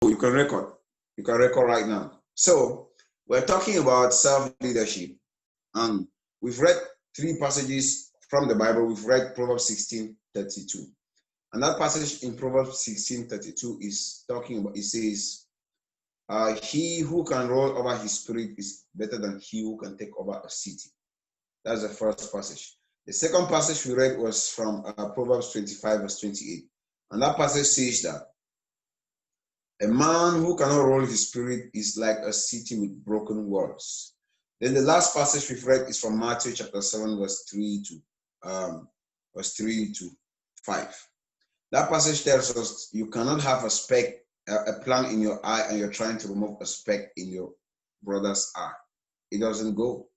you can record. You can record right now. So we're talking about self-leadership. And we've read 3 passages from the Bible. We've read Proverbs 16:32. And that passage in Proverbs 16:32 is talking about, it says, he who can rule over his spirit is better than he who can take over a city. That's the first passage. The second passage we read was from Proverbs 25, verse 28. And that passage says that a man who cannot rule his spirit is like a city with broken walls. Then the last passage we've read is from Matthew chapter 7, verse 3 to 5. That passage tells us you cannot have a plank in your eye and you're trying to remove a speck in your brother's eye. It doesn't go.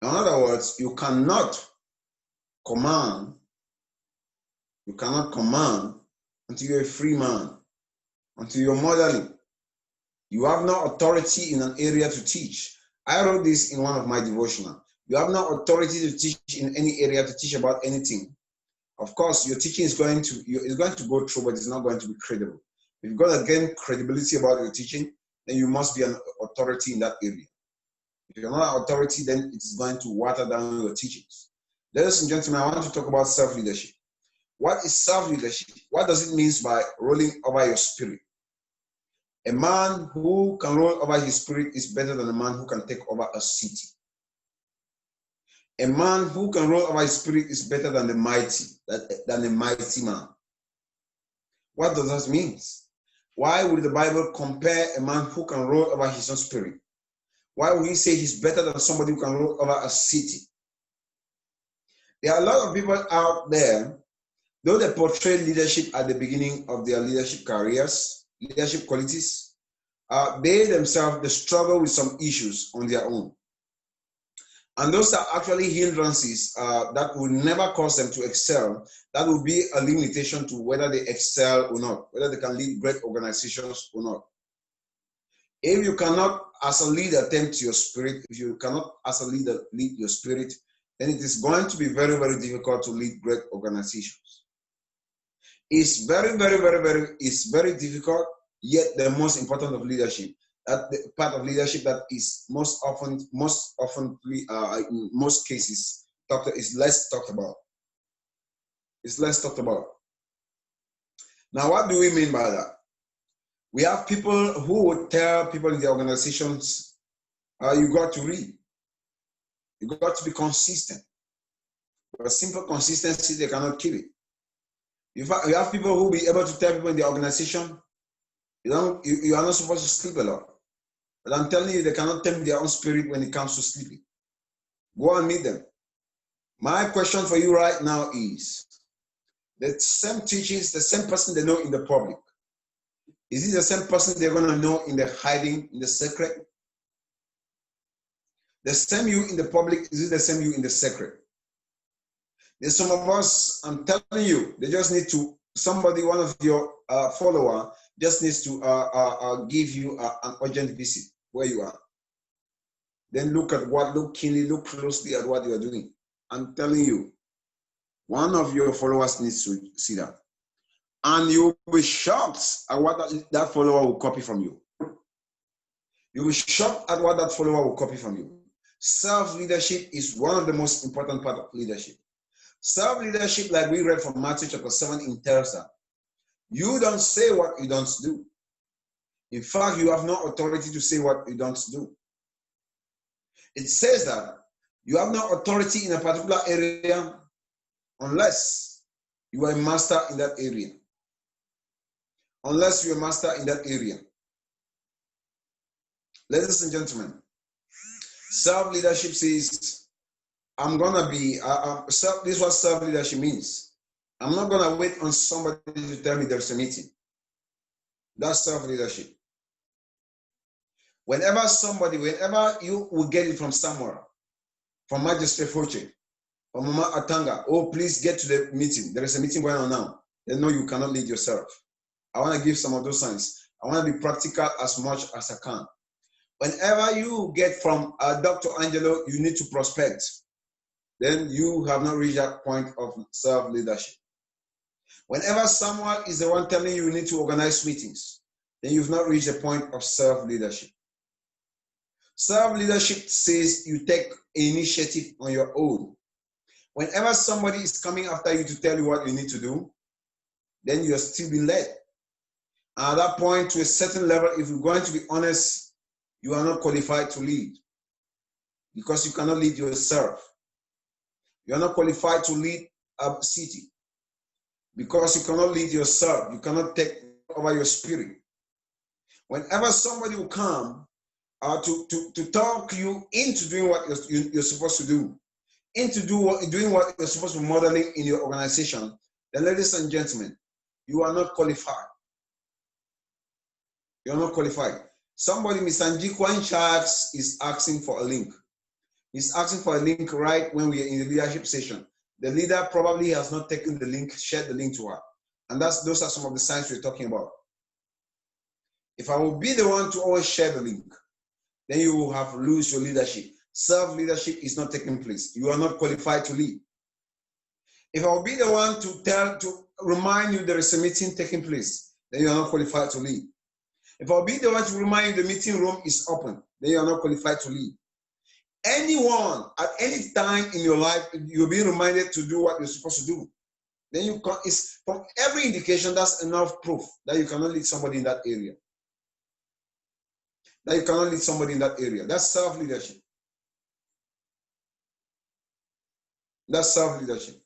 In other words, you cannot command until you're a free man, until you're modeling. You have no authority in an area to teach. I wrote this in one of my devotionals. You have no authority to teach in any area, to teach about anything. Of course, your teaching is going to go through, but it's not going to be credible. If you're going to gain credibility about your teaching, then you must be an authority in that area. If you're not an authority, then it's going to water down your teachings. Ladies and gentlemen, I want to talk about self-leadership. What is self-leadership? What does it mean by ruling over your spirit? A man who can rule over his spirit is better than a man who can take over a city. A man who can rule over his spirit is better than a mighty man. What does that mean? Why would the Bible compare a man who can rule over his own spirit? Why would he say he's better than somebody who can rule over a city? There are a lot of people out there, though they portray leadership at the beginning of their leadership careers, leadership qualities, they themselves, they struggle with some issues on their own. And those are actually hindrances that will never cause them to excel. That will be a limitation to whether they excel or not, whether they can lead great organizations or not. If you cannot, as a leader, tend to your spirit, if you cannot, as a leader, lead your spirit, then it is going to be very, very difficult to lead great organizations. It's very difficult, yet the most important of leadership. That the part of leadership that is most often, in most cases, is less talked about. It's less talked about. Now, what do we mean by that? We have people who would tell people in the organizations, you got to read. You got to be consistent. But simple consistency, they cannot keep it. You have people who will be able to tell people in the organization, you are not supposed to sleep a lot. But I'm telling you, they cannot tame their own spirit when it comes to sleeping. Go and meet them. My question for you right now is, the same teachings, the same person they know in the public, is it the same person they're going to know in the hiding, in the secret? The same you in the public, is it the same you in the secret? There's some of us, I'm telling you, they just need to, one of your follower just needs to give you an urgent visit where you are. Then look keenly, look closely at what you are doing. I'm telling you, one of your followers needs to see that. And you'll be shocked at what that follower will copy from you. You'll be shocked at what that follower will copy from you. Self-leadership is one of the most important parts of leadership. Self-leadership, like we read from Matthew chapter 7, entails that you don't say what you don't do. In fact, you have no authority to say what you don't do. It says that you have no authority in a particular area unless you are a master in that area. Unless you're a master in that area. Ladies and gentlemen, self-leadership says, I'm going to be, this is what self-leadership means. I'm not going to wait on somebody to tell me there's a meeting. That's self-leadership. Whenever you will get it from somewhere, from Magistrate Foche, from Mama Atanga, oh, please get to the meeting. There is a meeting going on now. They know you cannot lead yourself. I want to give some of those signs. I want to be practical as much as I can. Whenever you get from Dr. Angelo, you need to prospect. Then you have not reached that point of self-leadership. Whenever someone is the one telling you need to organize meetings, then you've not reached the point of self-leadership. Self-leadership says you take initiative on your own. Whenever somebody is coming after you to tell you what you need to do, then you're still being led. And at that point, to a certain level, if you're going to be honest, you are not qualified to lead because you cannot lead yourself. You are not qualified to lead a city because you cannot lead yourself. You cannot take over your spirit. Whenever somebody will come to talk you into doing what you're supposed to do, into doing what you're supposed to be modeling in your organization, then ladies and gentlemen, you are not qualified. You're not qualified. Somebody, Mr. Njikwan Charles, is asking for a link. He's asking for a link right when we are in the leadership session. The leader probably has not taken the link, shared the link to her. And those are some of the signs we're talking about. If I will be the one to always share the link, then you will have lose your leadership. Self-leadership is not taking place. You are not qualified to lead. If I will be the one to remind you there is a meeting taking place, then you are not qualified to lead. If I'll be the one to remind you the meeting room is open, then you are not qualified to lead. Anyone at any time in your life, you're being reminded to do what you're supposed to do. Then you can, it's from every indication, that's enough proof that you cannot lead somebody in that area. That you cannot lead somebody in that area. That's self-leadership. That's self-leadership.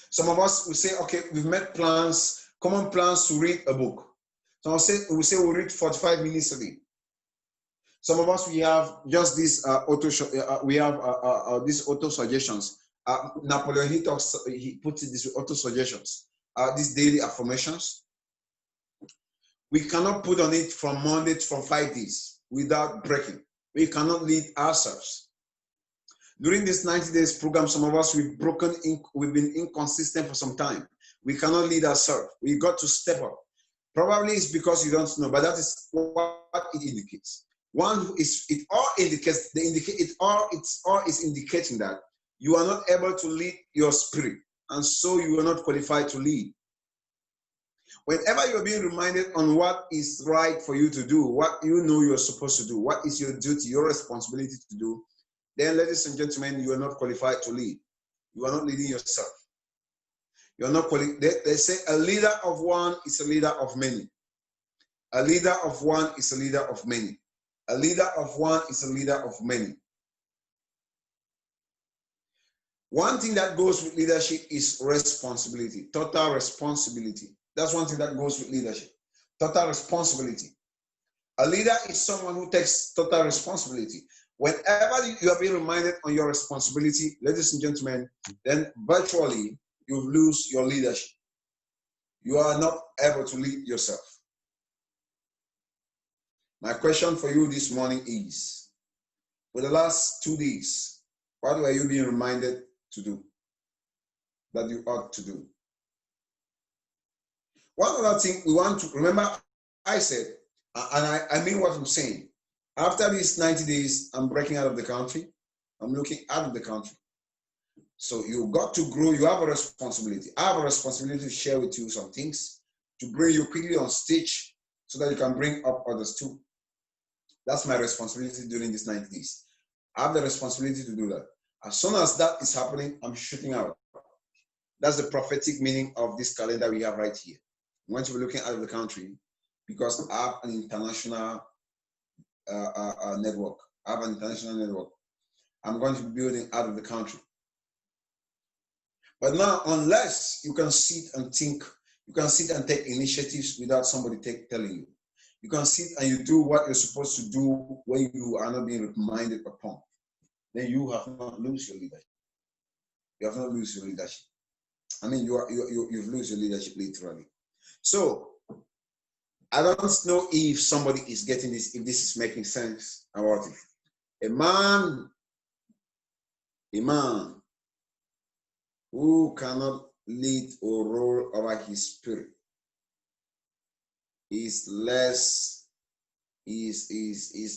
Some of us will say, okay, we've made plans, common plans to read a book. So we say we'll read 45 minutes a day. Some of us, we have just this these auto suggestions. Napoleon, he puts it this way, auto suggestions. These daily affirmations. We cannot put on it from Monday from 5 days without breaking. We cannot lead ourselves. During this 90 days program, some of us, we've been inconsistent for some time. We cannot lead ourselves. We got to step up. Probably it's because you don't know, but that is what it indicates. It all is indicating that you are not able to lead your spirit, and so you are not qualified to lead. Whenever you're being reminded on what is right for you to do, what you know you're supposed to do, what is your duty, your responsibility to do, then, ladies and gentlemen, you are not qualified to lead. You are not leading yourself. You're not qualified. They say a leader of one is a leader of many. A leader of one is a leader of many. A leader of one is a leader of many. One thing that goes with leadership is responsibility, total responsibility. That's one thing that goes with leadership, total responsibility. A leader is someone who takes total responsibility. Whenever you are being reminded on your responsibility, ladies and gentlemen, then virtually you lose your leadership. You are not able to lead yourself. My question for you this morning is, for the last 2 days, what were you being reminded to do that you ought to do? One other thing we want to remember, I said, and I mean what I'm saying. After these 90 days, I'm breaking out of the country. I'm looking out of the country. So you've got to grow. You have a responsibility. I have a responsibility to share with you some things, to bring you quickly on stage so that you can bring up others too. That's my responsibility during these 90 days. I have the responsibility to do that. As soon as that is happening, I'm shooting out. That's the prophetic meaning of this calendar we have right here. I'm going to be looking out of the country because I have an international network. I have an international network. I'm going to be building out of the country. But now, unless you can sit and think, you can sit and take initiatives without somebody telling you. You can sit and you do what you're supposed to do when you are not being reminded upon. Then you have not lost your leadership. You have not lost your leadership. I mean, you've lost your leadership literally. So, I don't know if somebody is getting this, if this is making sense about it. A man who cannot lead or rule over his spirit is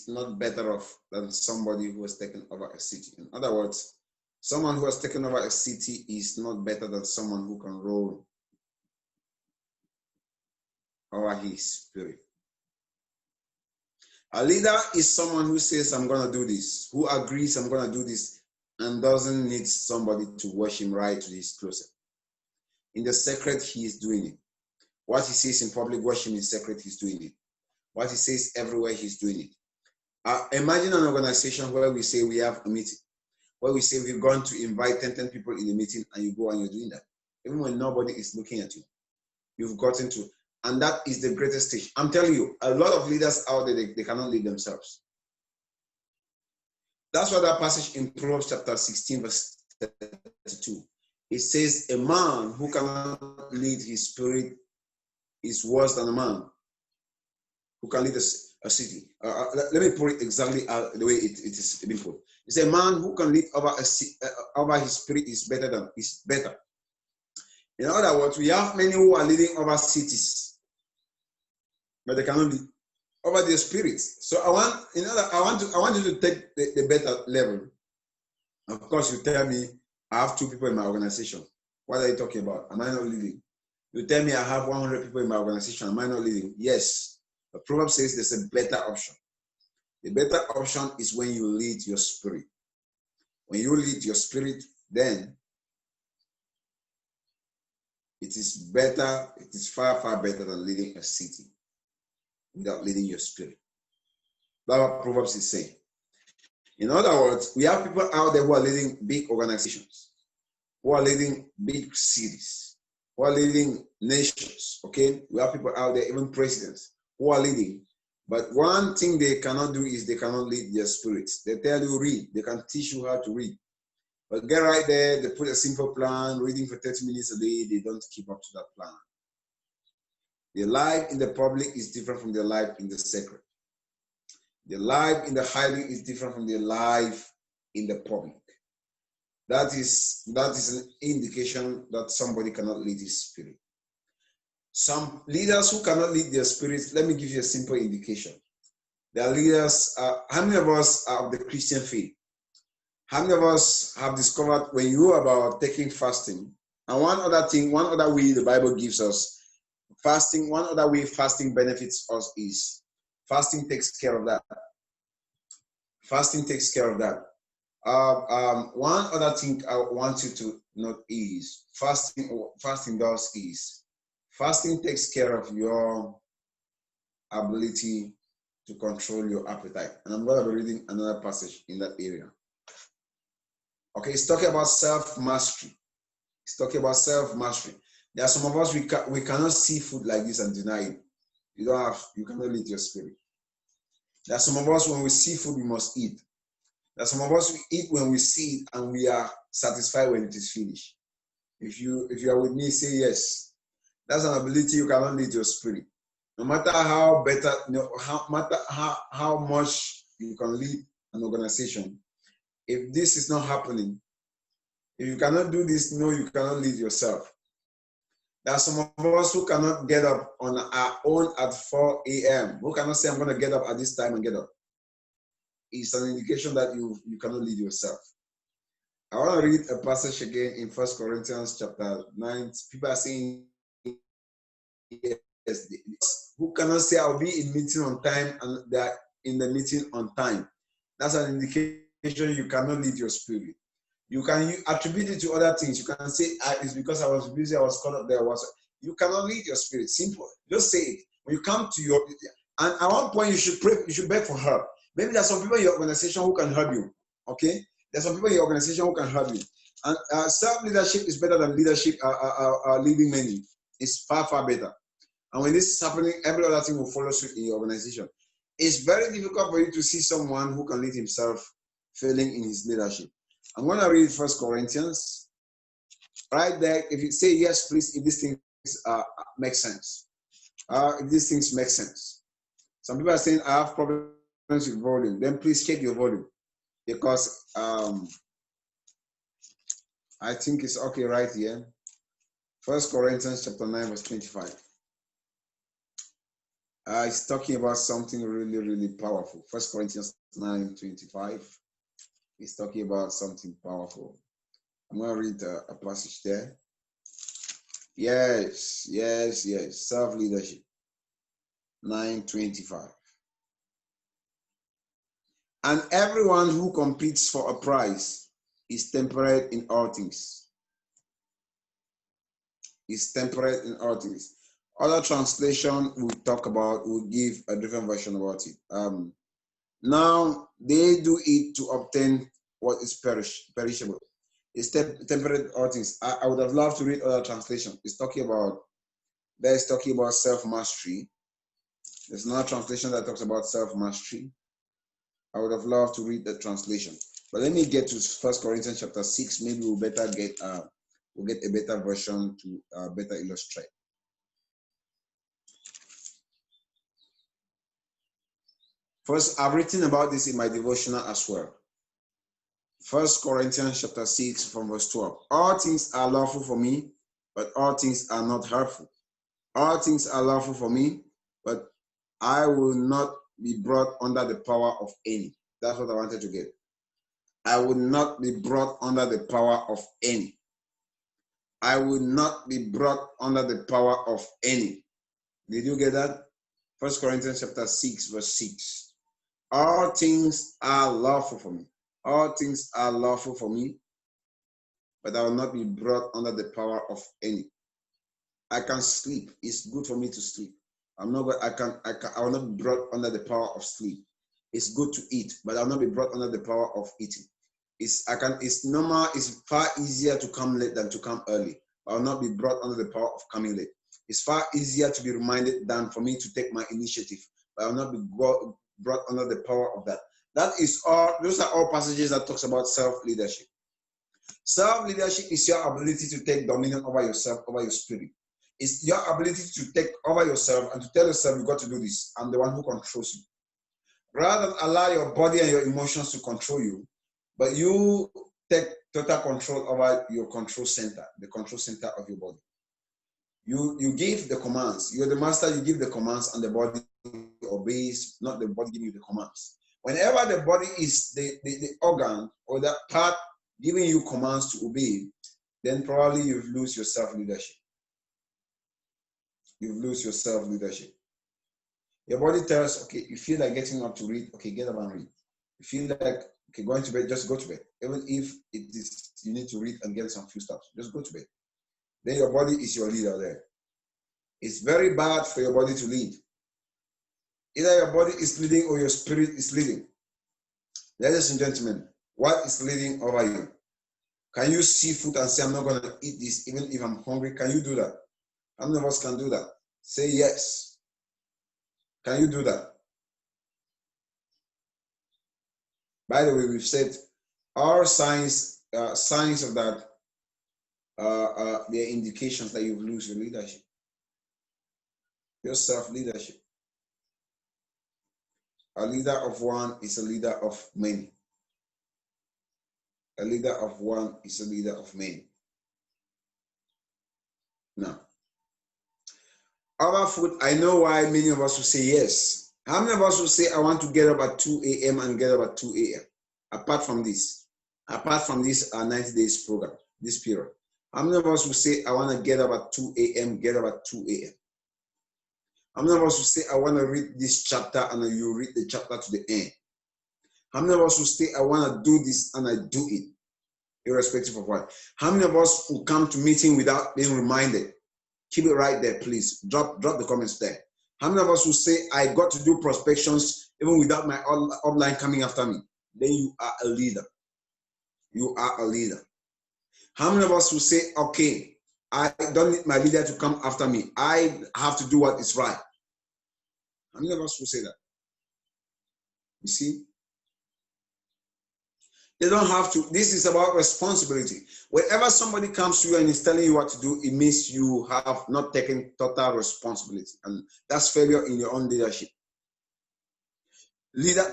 not better off than somebody who has taken over a city. In other words, someone who has taken over a city is not better than someone who can rule over his spirit. A leader is someone who says, I'm going to do this, who agrees I'm going to do this, and doesn't need somebody to watch him right to his closet. In the secret, he is doing it. What he says in public, watch him in secret, he's doing it. What he says everywhere, he's doing it. Imagine an organization where we say we have a meeting, where we say we're going to invite 10 people in the meeting, and you go and you're doing that. Even when nobody is looking at you, you've gotten to. And that is the greatest stage. I'm telling you, a lot of leaders out there, they cannot lead themselves. That's why that passage in Proverbs chapter 16, verse 32, it says, a man who cannot lead his spirit is worse than a man who can lead a city. Let me put it exactly the way it is being put. It's a man who can lead over his spirit is better. In other words, we have many who are leading over cities, but they cannot lead over their spirits. So I want you to take the better level. Of course, you tell me I have 2 people in my organization. What are you talking about? Am I not leading? You tell me I have 100 people in my organization. Am I not leading? Yes. The proverb says there's a better option. The better option is when you lead your spirit. When you lead your spirit, then it is better. It is far, far better than leading a city without leading your spirit. That's what Proverbs is saying. In other words, we have people out there who are leading big organizations, who are leading big cities, who are leading nations, okay? We have people out there, even presidents, who are leading. But one thing they cannot do is they cannot lead their spirits. They tell you read. They can teach you how to read. But get right there, they put a simple plan, reading for 30 minutes a day. They don't keep up to that plan. Their life in the public is different from their life in the secret. Their life in the hiding is different from their life in the public. That is an indication that somebody cannot lead his spirit. Some leaders who cannot lead their spirits, let me give you a simple indication. There are leaders, how many of us are of the Christian faith? How many of us have discovered when you are about taking fasting, and one other way the Bible gives us, fasting, one other way fasting benefits us is fasting takes care of that. Fasting takes care of that. One other thing I want you to note is fasting takes care of your ability to control your appetite. And I'm going to be reading another passage in that area. Okay, it's talking about self-mastery. There are some of us, we cannot see food like this and deny it. You cannot lead your spirit. There are some of us, when we see food, we must eat. There are some of us, we eat when we see it and we are satisfied when it is finished. If you are with me, say yes. That's an ability you cannot lead your spirit. No matter how much you can lead an organization, if this is not happening, if you cannot do this, no, you cannot lead yourself. There are some of us who cannot get up on our own at 4 a.m. Who cannot say, I'm going to get up at this time and get up. It's an indication that you cannot lead yourself. I want to read a passage again in 1 Corinthians chapter 9. People are saying, yes, who cannot say, I'll be in meeting on time, and they are in the meeting on time. That's an indication you cannot lead your spirit. You attribute it to other things. You can say, it's because I was busy, I was caught up there. You cannot lead your spirit. Simple. Just say it. When you come to and at one point you should pray, you should beg for help. Maybe there's some people in your organization who can help you. Okay? There's some people in your organization who can help you. And self-leadership is better than leadership, leading many. It's far, far better. And when this is happening, every other thing will follow suit in your organization. It's very difficult for you to see someone who can lead himself failing in his leadership. I'm going to read 1 Corinthians. Right there, if you say yes, please, if these things make sense. If these things make sense. Some people are saying, I have problems with volume. Then please check your volume. Because I think it's okay right here. 1 Corinthians chapter 9, verse 25. It's talking about something really, really powerful. 1 Corinthians 9, 25. It's talking about something powerful. I'm going to read a passage there. Yes. Self-leadership. 9:25. And everyone who competes for a prize is temperate in all things. Is temperate in all things. Other translation we talk about will give a different version about it. Now they do it to obtain what is perishable. It's temperate in all things. I would have loved to read other translation. It's talking about self-mastery. There's another translation that talks about self-mastery. I would have loved to read the translation. But let me get to 1 Corinthians chapter 6. Maybe we'll get a better version to better illustrate. First, I've written about this in my devotional as well. 1 Corinthians chapter 6 from verse 12. All things are lawful for me, but all things are not hurtful. All things are lawful for me, but I will not be brought under the power of any. That's what I wanted to get. I will not be brought under the power of any. I will not be brought under the power of any. Did you get that? 1 Corinthians chapter 6, verse 6. All things are lawful for me. All things are lawful for me, but I will not be brought under the power of any. I can sleep. It's good for me to sleep. I will not be brought under the power of sleep. It's good to eat, but I will not be brought under the power of eating. It's normal. It's far easier to come late than to come early. I will not be brought under the power of coming late. It's far easier to be reminded than for me to take my initiative. But I will not be brought under the power of that. Those are all passages that talks about self-leadership. Self-leadership is your ability to take dominion over yourself, over your spirit. It's your ability to take over yourself and to tell yourself, you got to do this. I'm the one who controls you. Rather than allow your body and your emotions to control you, but you take total control over your control center, the control center of your body. You give the commands. You're the master, you give the commands, and the body obeys, not the body giving you the commands. Whenever the body is the organ or that part giving you commands to obey, then probably you've lost your self-leadership. You've lost your self-leadership. Your body tells, okay, you feel like getting up to read, okay, get up and read. You feel like, okay, going to bed, just go to bed. Even if it is you need to read and get some few steps, just go to bed. Then your body is your leader there. It's very bad for your body to lead. Either your body is leading or your spirit is leading. Ladies and gentlemen, what is leading over you? Can you see food and say, I'm not going to eat this even if I'm hungry? Can you do that? How many of us can do that? Say yes. Can you do that? By the way, we've said our signs of that are indications that you've lost your leadership. Your self-leadership. A leader of one is a leader of many. A leader of one is a leader of many. Now, our food, I know why many of us will say yes. How many of us will say, I want to get up at 2 a.m. and get up at 2 a.m.? Apart from this 90 days program, this period. How many of us will say, I want to get up at 2 a.m., get up at 2 a.m.? How many of us will say, I want to read this chapter and you read the chapter to the end? How many of us will say, I want to do this and I do it, irrespective of what? How many of us will come to meeting without being reminded? Keep it right there, please. Drop the comments there. How many of us will say, I got to do prospections even without my upline coming after me? Then you are a leader. You are a leader. How many of us will say, okay, I don't need my leader to come after me. I have to do what is right. How many of us will say that? You see? They don't have to. This is about responsibility. Whenever somebody comes to you and is telling you what to do, it means you have not taken total responsibility. And that's failure in your own leadership.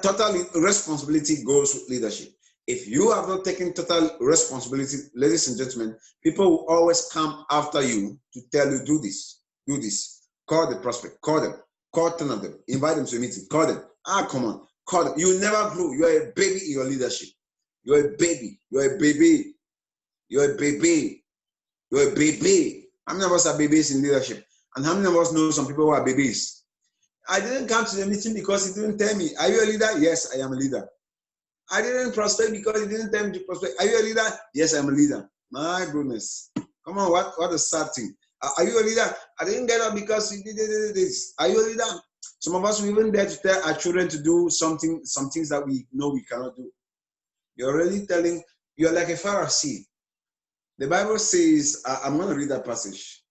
Total responsibility goes with leadership. If you have not taken total responsibility, ladies and gentlemen, people will always come after you to tell you, do this, do this. Call the prospect, call them, call 10 of them, invite them to a meeting, call them. Come on, call them. You never grew. You are a baby in your leadership. You're a baby. You're a baby. You're a baby. You're a baby. How many of us are babies in leadership? And how many of us know some people who are babies? I didn't come to the meeting because he didn't tell me. Are you a leader? Yes, I am a leader. I didn't prospect because he didn't tell me to prospect. Are you a leader? Yes, I'm a leader. My goodness. Come on, what a sad thing. Are you a leader? I didn't get up because he did this. Are you a leader? Some of us, we even dare to tell our children to do some things that we know we cannot do. You're really telling, you're like a Pharisee. The Bible says, I'm going to read that passage.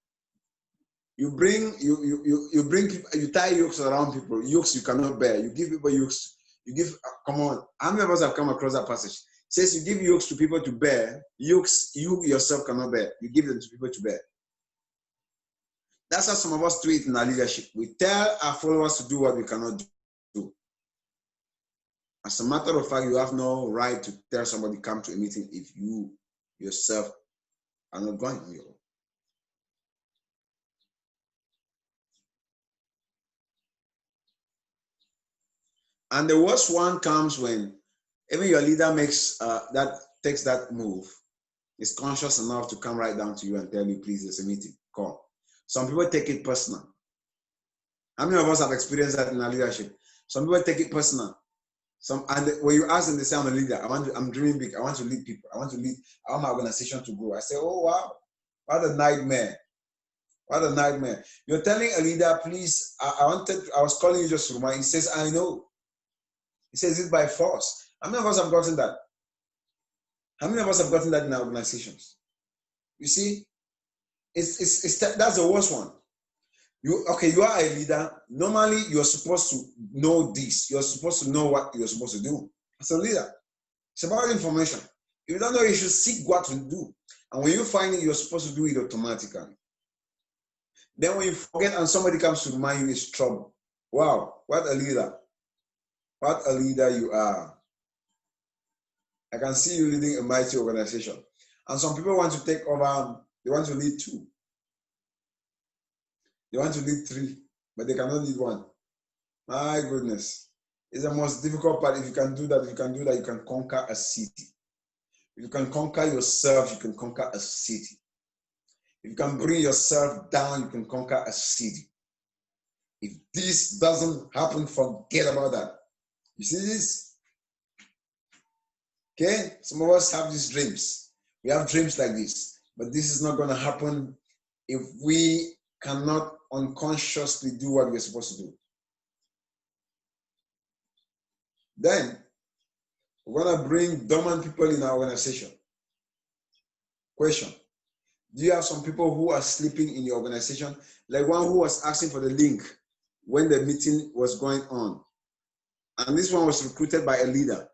You bring people, you tie yokes around people, yokes you cannot bear. You give people yokes. You give, come on. How many of us have come across that passage? It says you give yokes to people to bear, yokes you yourself cannot bear. You give them to people to bear. That's how some of us do it in our leadership. We tell our followers to do what we cannot do. As a matter of fact, you have no right to tell somebody come to a meeting if you yourself are not going on your own. And the worst one comes when even your leader takes that move, is conscious enough to come right down to you and tell you, please, there's a meeting, call. Some people take it personal. How many of us have experienced that in our leadership? Some people take it personal. And when you ask them, they say, I'm a leader. I'm dreaming big. I want to lead people. I want my organization to grow. I say, oh, wow, what a nightmare. What a nightmare. You're telling a leader, please, I was calling you just to remind. He says, I know. He says it by force. How many of us have gotten that? How many of us have gotten that in our organizations? You see, that's the worst one. You are a leader. Normally, you're supposed to know this. You're supposed to know what you're supposed to do. As a leader, it's about information. If you don't know, you should seek what to do. And when you find it, you're supposed to do it automatically. Then when you forget and somebody comes to remind you, it's trouble. Wow, what a leader. What a leader you are. I can see you leading a mighty organization. And some people want to take over, they want to lead 2. They want to lead 3, but they cannot lead 1. My goodness. It's the most difficult part. If you can do that, you can conquer a city. If you can conquer yourself, you can conquer a city. If you can bring yourself down, you can conquer a city. If this doesn't happen, forget about that. You see this? Okay? Some of us have these dreams. We have dreams like this, but this is not going to happen if we cannot unconsciously do what we're supposed to do. Then, we're going to bring dormant people in our organization. Question. Do you have some people who are sleeping in your organization? Like one who was asking for the link when the meeting was going on. And this one was recruited by a leader.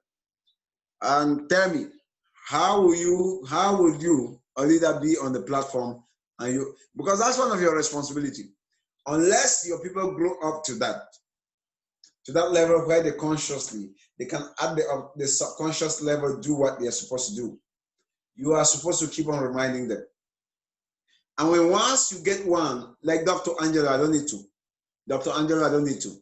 And tell me, how would you, a leader, be on the platform? Because that's one of your responsibility. Unless your people grow up to that level where they can at the subconscious level do what they're supposed to do. You are supposed to keep on reminding them. And once you get one, like Dr. Angelo, I don't need to. Dr. Angelo, I don't need to.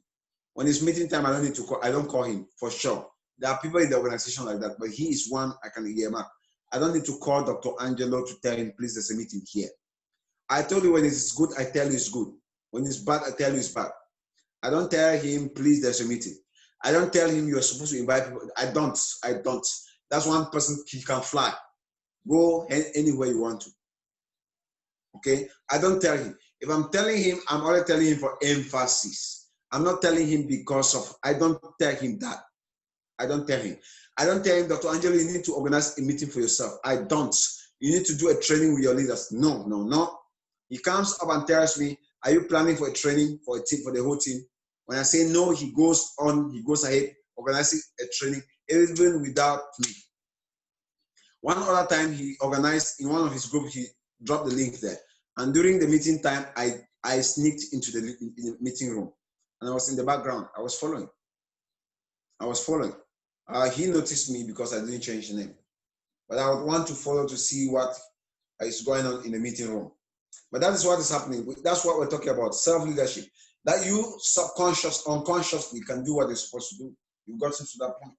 When it's meeting time, I don't need to call. I don't call him for sure. There are people in the organization like that, but he is one I can hear him. I don't need to call Dr. Angelo to tell him, please, there's a meeting here. I told you when it's good, I tell you it's good. When it's bad, I tell you it's bad. I don't tell him, please, there's a meeting. I don't tell him you're supposed to invite people. I don't. That's one person, he can fly. Go anywhere you want to. Okay? I don't tell him. If I'm telling him, I'm only telling him for emphasis. I'm not telling him because of, I don't tell him that. I don't tell him. I don't tell him, Dr. Angelo, you need to organize a meeting for yourself. I don't. You need to do a training with your leaders. No. He comes up and tells me, are you planning for a training for a team, for the whole team? When I say no, he goes ahead, organizing a training, even without me. One other time he organized, in one of his groups, he dropped the link there. And during the meeting time, I sneaked into the meeting room. And I was in the background. I was following. He noticed me because I didn't change the name. But I would want to follow to see what is going on in the meeting room. But that is what is happening. That's what we're talking about, self-leadership. That you unconsciously can do what you're supposed to do. You've gotten to that point.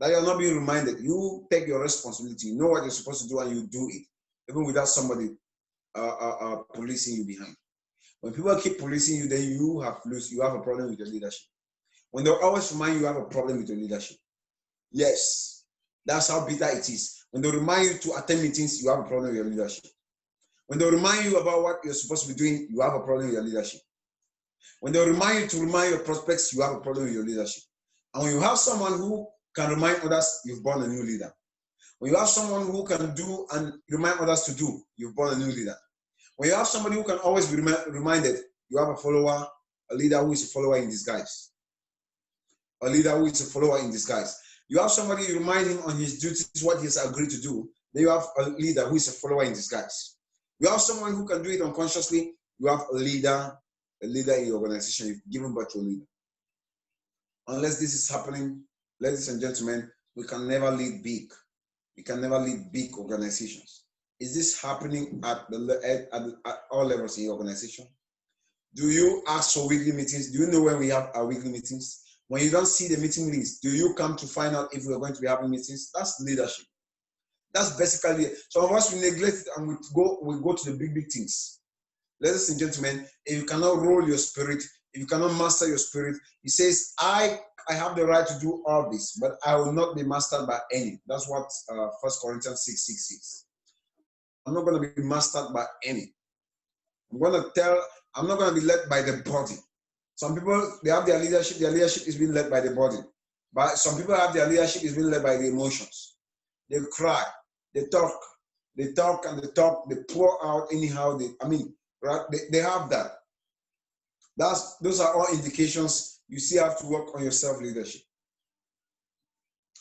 That you're not being reminded. You take your responsibility. You know what you're supposed to do and you do it. Even without somebody policing you behind. When people keep policing you, then you have a problem with your leadership. When they always remind you have a problem with your leadership. Yes, that's how bitter it is. When they remind you to attend meetings, you have a problem with your leadership. When they remind you about what you're supposed to be doing, you have a problem with your leadership. When they remind you to remind your prospects, you have a problem with your leadership. And when you have someone who can remind others, you've born a new leader. When you have someone who can do and remind others to do, you've born a new leader. When you have somebody who can always be reminded, you have a follower, a leader who is a follower in disguise. A leader who is a follower in disguise. You have somebody, you remind him on his duties, what he has agreed to do. Then you have a leader who is a follower in disguise. You have someone who can do it unconsciously. You have a leader in your organization. You've given birth to a leader. Unless this is happening, ladies and gentlemen, we can never lead big. We can never lead big organizations. Is this happening at all levels in your organization? Do you ask for weekly meetings? Do you know when we have our weekly meetings? When you don't see the meeting list, do you come to find out if we're going to be having meetings? That's leadership. That's basically it. Some of us, we neglect it and we go to the big things. Ladies and gentlemen, if you cannot roll your spirit, if you cannot master your spirit, he says, I have the right to do all this, but I will not be mastered by any. That's what 1 Corinthians 6:6 says. I'm not going to be mastered by any. I'm not going to be led by the body. Some people, they have their leadership is being led by the body. But some people have their leadership is being led by the emotions. They cry, they talk and they talk, they pour out anyhow. They have that. Those are all indications. You still have to work on your self-leadership.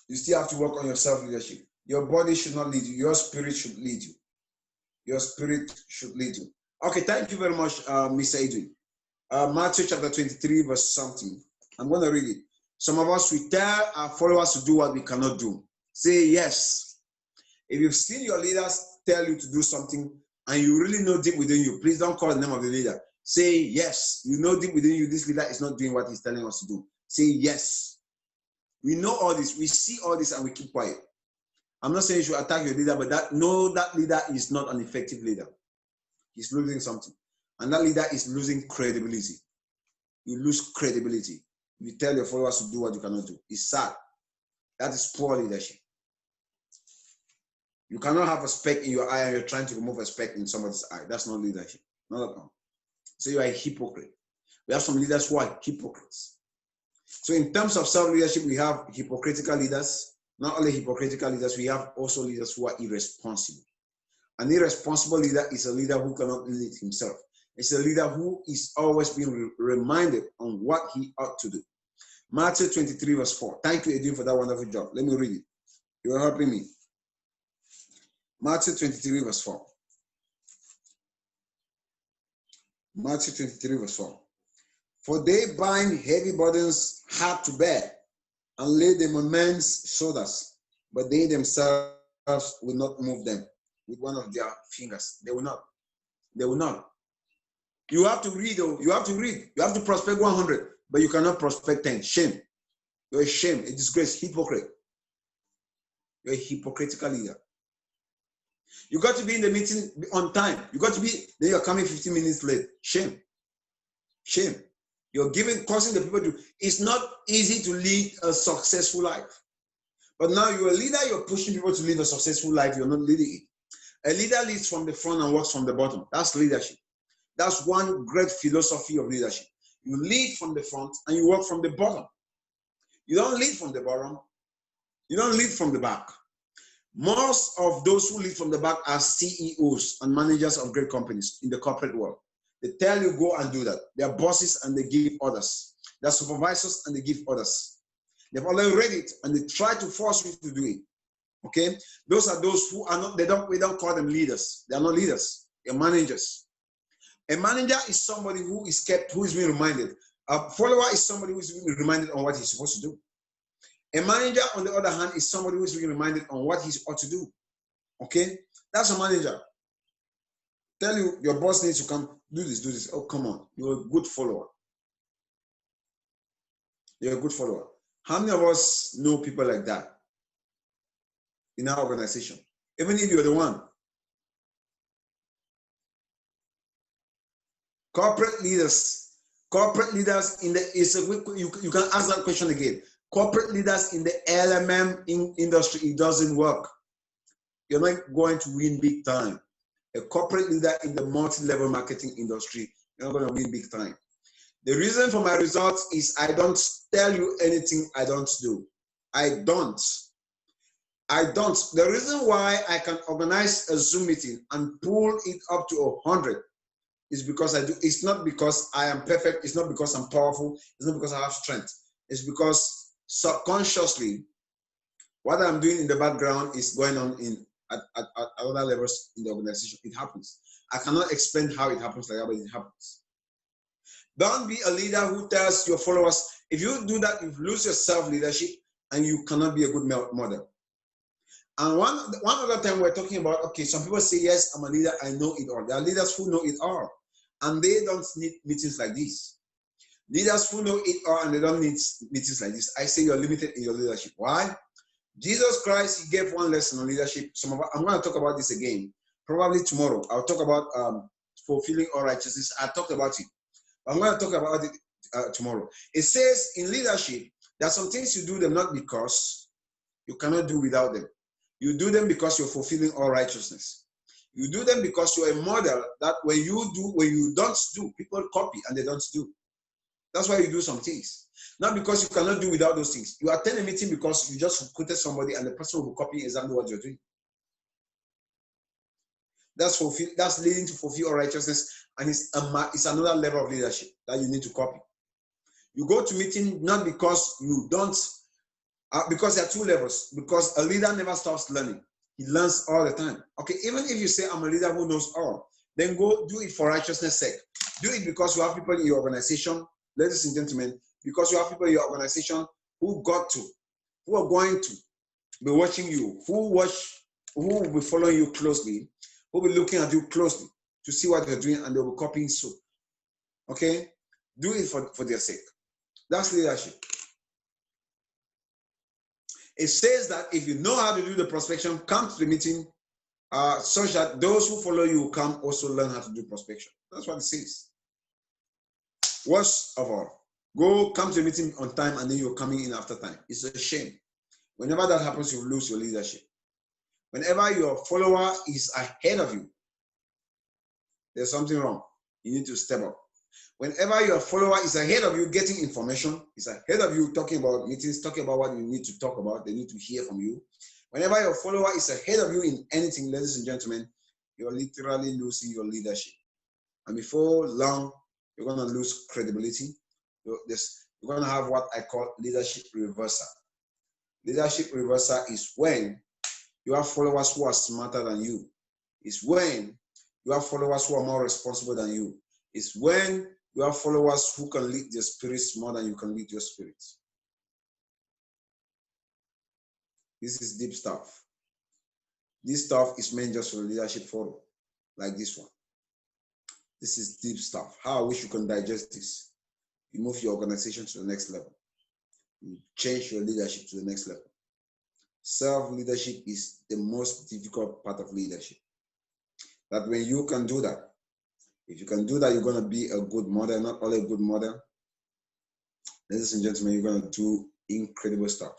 You still have to work on your self-leadership. Your body should not lead you. Your spirit should lead you. Your spirit should lead you. Okay, thank you very much, Mr. Adrian. Matthew chapter 23, verse something. I'm going to read it. Some of us, we tell our followers to do what we cannot do. Say yes. If you've seen your leaders tell you to do something and you really know deep within you, please don't call the name of the leader. Say yes. You know deep within you, this leader is not doing what he's telling us to do. Say yes. We know all this. We see all this and we keep quiet. I'm not saying you should attack your leader, but that leader is not an effective leader. He's losing something. And that leader is losing credibility. You lose credibility. You tell your followers to do what you cannot do. It's sad. That is poor leadership. You cannot have a speck in your eye and you're trying to remove a speck in somebody's eye. That's not leadership. Not at all. So you are a hypocrite. We have some leaders who are hypocrites. So in terms of self-leadership, we have hypocritical leaders. Not only hypocritical leaders, we have also leaders who are irresponsible. An irresponsible leader is a leader who cannot lead himself. It's a leader who is always being reminded on what he ought to do. Matthew 23, verse 4. Thank you, Edwin, for that wonderful job. Let me read it. You are helping me. Matthew 23, verse 4. Matthew 23, verse 4. For they bind heavy burdens hard to bear and lay them on men's shoulders, but they themselves will not move them with one of their fingers. They will not. They will not. You have to read, though. You have to read. You have to prospect 100, but you cannot prospect 10. Shame. You're a shame, a disgrace, hypocrite. You're a hypocritical leader. You got to be in the meeting on time. You got to be, then you're coming 15 minutes late. Shame. Shame. You're causing the people to, it's not easy to lead a successful life. But now you're a leader, you're pushing people to live a successful life, you're not leading it. A leader leads from the front and works from the bottom. That's leadership. That's one great philosophy of leadership. You lead from the front and you work from the bottom. You don't lead from the bottom. You don't lead from the back. Most of those who lead from the back are CEOs and managers of great companies in the corporate world. They tell you go and do that. They are bosses and they give orders. They are supervisors and they give orders. They've already read it and they try to force you to do it. Okay? Those are those who are not, we don't call them leaders. They are not leaders. They're managers. A manager is somebody who is being reminded. A follower is somebody who is being reminded on what he's supposed to do. A manager, on the other hand, is somebody who is being reminded on what he ought to do. Okay? That's a manager. Tell you, your boss needs to come, do this. Oh, come on. You're a good follower. You're a good follower. How many of us know people like that in our organization? Even if you're the one. Corporate leaders in the you can ask that question again. Corporate leaders in the LMM industry, it doesn't work. You're not going to win big time. A corporate leader in the multi-level marketing industry, you're not going to win big time. The reason for my results is I don't tell you anything I don't do. I don't. The reason why I can organize a Zoom meeting and pull it up to 100 is because I do. It's not because I am perfect. It's not because I'm powerful. It's not because I have strength. It's because subconsciously, what I'm doing in the background is going on at other levels in the organization. It happens. I cannot explain how it happens like that, but it happens. Don't be a leader who tells your followers. If you do that, you lose your self-leadership and you cannot be a good model. And one other time we're talking about, okay, some people say, yes, I'm a leader, I know it all. There are leaders who know it all, and they don't need meetings like this. Leaders who know it all and they don't need meetings like this, I say you're limited in your leadership. Why? Jesus Christ, he gave one lesson on leadership. I'm going to talk about this again, probably tomorrow. I'll talk about fulfilling all righteousness. I talked about it. I'm going to talk about it tomorrow. It says in leadership, there are some things you do them not because you cannot do without them. You do them because you're fulfilling all righteousness. You do them because you're a model that when you don't do, people copy and they don't do. That's why you do some things. Not because you cannot do without those things. You attend a meeting because you just recruited somebody and the person will copy exactly what you're doing. That's leading to fulfill all righteousness, and it's another level of leadership that you need to copy. You go to meeting not because you don't, because there are two levels. Because a leader never stops learning. He learns all the time. Okay, even if you say I'm a leader who knows all, then go do it for righteousness' sake. Do it because you have people in your organization, ladies and gentlemen, because you have people in your organization who are going to be watching you, who will be following you closely, who will be looking at you closely to see what you're doing, and they'll be copying suit. Okay? Do it for their sake. That's leadership. It says that if you know how to do the prospection, come to the meeting such that those who follow you will come also learn how to do prospection. That's what it says. Worst of all, come to the meeting on time and then you're coming in after time. It's a shame. Whenever that happens, you lose your leadership. Whenever your follower is ahead of you, there's something wrong. You need to step up. Whenever your follower is ahead of you getting information, is ahead of you talking about meetings, talking about what you need to talk about, they need to hear from you. Whenever your follower is ahead of you in anything, ladies and gentlemen, you're literally losing your leadership. And before long, you're going to lose credibility. You're going to have what I call leadership reversal. Leadership reversal is when you have followers who are smarter than you. It's when you have followers who are more responsible than you. It's when you have followers who can lead their spirits more than you can lead your spirits. This is deep stuff. This stuff is meant just for the leadership forum, like this one. This is deep stuff. How I wish you can digest this. You move your organization to the next level. You change your leadership to the next level. Self-leadership is the most difficult part of leadership. That when you can do that, if you can do that, you're going to be a good model, not only a good model. Ladies and gentlemen, you're going to do incredible stuff.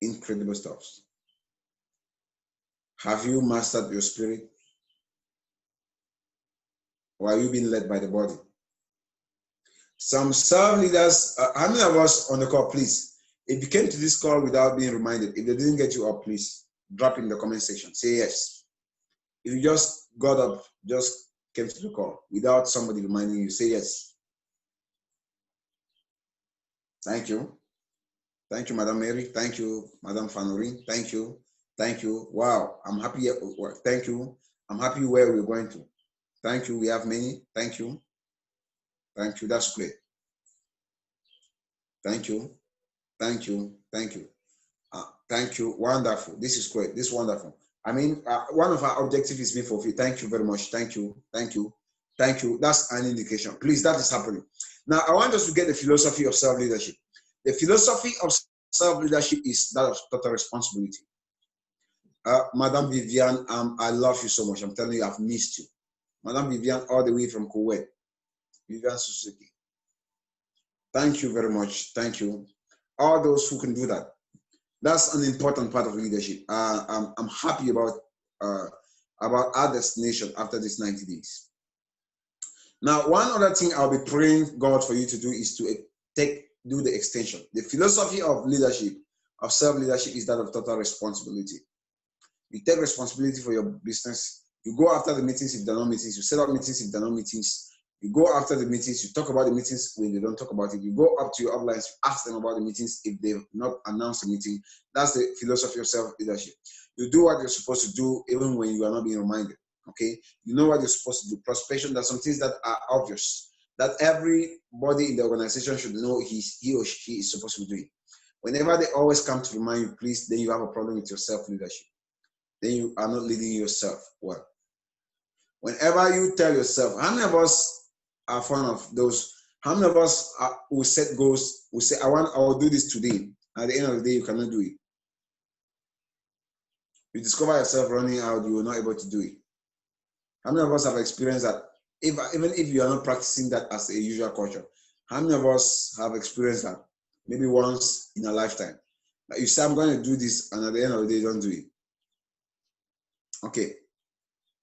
Incredible stuff. Have you mastered your spirit? Or are you being led by the body? Some self-leaders, how many of us on the call, please, if you came to this call without being reminded, if they didn't get you up, please drop in the comment section. Say yes. If you just got up, just came to the call without somebody reminding you, say yes. Thank you. Thank you, Madam Mary. Thank you, Madam Fanorin. Thank you. Thank you. Wow, I'm happy. Thank you. I'm happy where we're going to. Thank you. We have many. Thank you. Thank you. That's great. Thank you. Thank you. Thank you. Thank you. Wonderful. This is great. This is wonderful. I mean, one of our objectives is being fulfilled. Thank you very much. Thank you. Thank you. Thank you. That's an indication. Please, that is happening. Now, I want us to get the philosophy of self-leadership. The philosophy of self-leadership is that of total responsibility. Madam Vivian, I love you so much. I'm telling you, I've missed you. Madam Vivian, all the way from Kuwait. Vivian Suzuki. Thank you very much. Thank you. All those who can do that. That's an important part of leadership. I'm happy about our destination after this 90 days. Now, one other thing I'll be praying God for you to do is to do the extension. The philosophy of leadership, of self-leadership, is that of total responsibility. You take responsibility for your business. You go after the meetings if there are no meetings. You set up meetings if there are no meetings. You go after the meetings. You talk about the meetings when they don't talk about it. You go up to your uplines, ask them about the meetings if they've not announced a meeting. That's the philosophy of self-leadership. You do what you're supposed to do even when you are not being reminded. Okay? You know what you're supposed to do. Prospection, there's some things that are obvious that everybody in the organization should know he or she is supposed to be doing. Whenever they always come to remind you, please, then you have a problem with your self-leadership. Then you are not leading yourself well. Whenever you tell yourself, how many of us are fond of those? How many of us will set goals, will say, I will do this today. At the end of the day, you cannot do it. You discover yourself running out, you are not able to do it. How many of us have experienced that? Even if you are not practicing that as a usual culture, how many of us have experienced that? Maybe once in a lifetime. Like you say, I'm going to do this, and at the end of the day, you don't do it. Okay.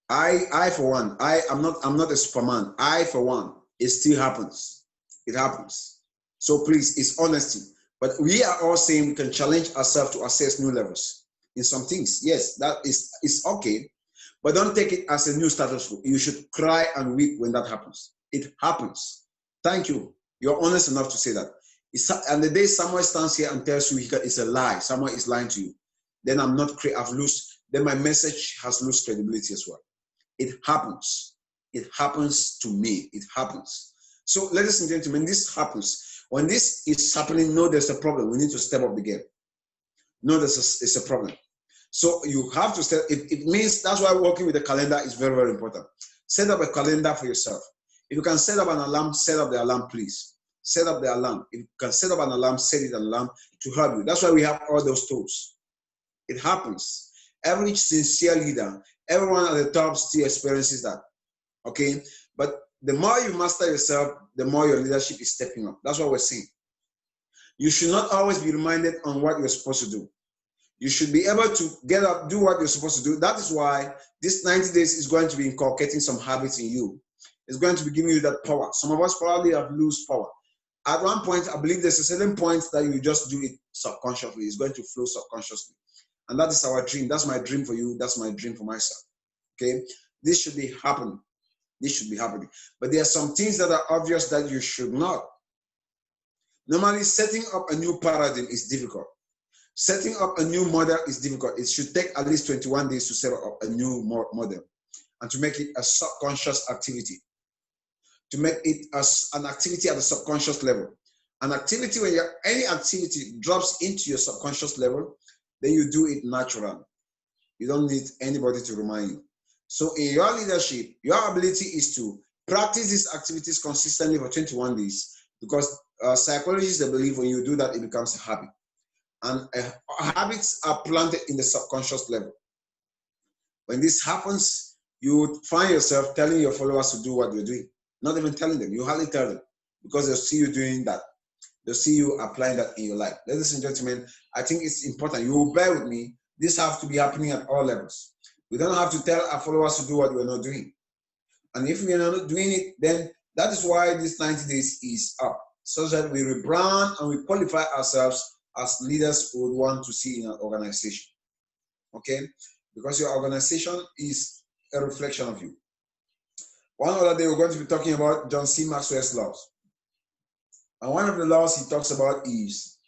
I for one, I'm not a Superman. I for one, it still happens. It happens. So please, it's honesty. But we are all saying we can challenge ourselves to assess new levels in some things. Yes, that is okay. But don't take it as a new status quo. You should cry and weep when that happens. It happens. Thank you. You're honest enough to say that. And the day someone stands here and tells you it's a lie, someone is lying to you, then then my message has lost credibility as well. It happens. It happens to me. It happens. So, ladies and gentlemen, this happens. When this is happening, know there's a problem. We need to step up the game. Know there's a problem. So you have to step. It means that's why working with a calendar is very, very important. Set up a calendar for yourself. If you can set up an alarm, set up the alarm, please. Set up the alarm. If you can set up an alarm, set it an alarm to help you. That's why we have all those tools. It happens. Every sincere leader, everyone at the top still experiences that. Okay? But the more you master yourself, the more your leadership is stepping up. That's what we're saying. You should not always be reminded on what you're supposed to do. You should be able to get up, do what you're supposed to do. That is why this 90 days is going to be inculcating some habits in you. It's going to be giving you that power. Some of us probably have lost power. At one point, I believe there's a certain point that you just do it subconsciously. It's going to flow subconsciously. And that is our dream. That's my dream for you. That's my dream for myself. Okay? This should be happening. This should be happening. But there are some things that are obvious that you should not. Normally, setting up a new paradigm is difficult. Setting up a new model is difficult. It should take at least 21 days to set up a new model and to make it a subconscious activity. To make it as an activity at the subconscious level. An activity, when any activity drops into your subconscious level, then you do it naturally. You don't need anybody to remind you. So in your leadership, your ability is to practice these activities consistently for 21 days because psychologists, they believe when you do that, it becomes a habit. And habits are planted in the subconscious level. When this happens, you would find yourself telling your followers to do what you're doing. Not even telling them. You hardly tell them because they'll see you doing that. They'll see you applying that in your life. Ladies and gentlemen, I think it's important. You will bear with me. This has to be happening at all levels. We don't have to tell our followers to do what we're not doing. And if we are not doing it, then that is why this 90 days is up. So that we rebrand and we qualify ourselves as leaders we would want to see in an organization. Okay? Because your organization is a reflection of you. One other day, we're going to be talking about John C. Maxwell's laws. And one of the laws he talks about is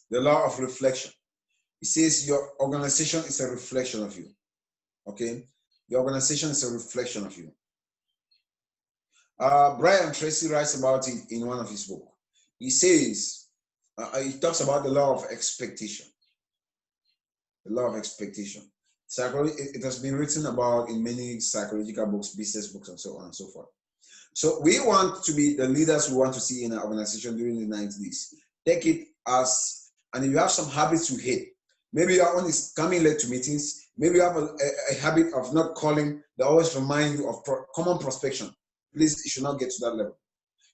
the law of reflection. He says your organization is a reflection of you. Okay? Your organization is a reflection of you. Brian Tracy writes about it in one of his books. He says, he talks about the law of expectation. The law of expectation. It has been written about in many psychological books, business books, and so on and so forth. So we want to be the leaders we want to see in an organization during the 90 days. Take it as, and if you have some habits you hate, maybe you're only coming late to meetings, Maybe you have a habit of not calling. They always remind you of common prospection. Please, you should not get to that level.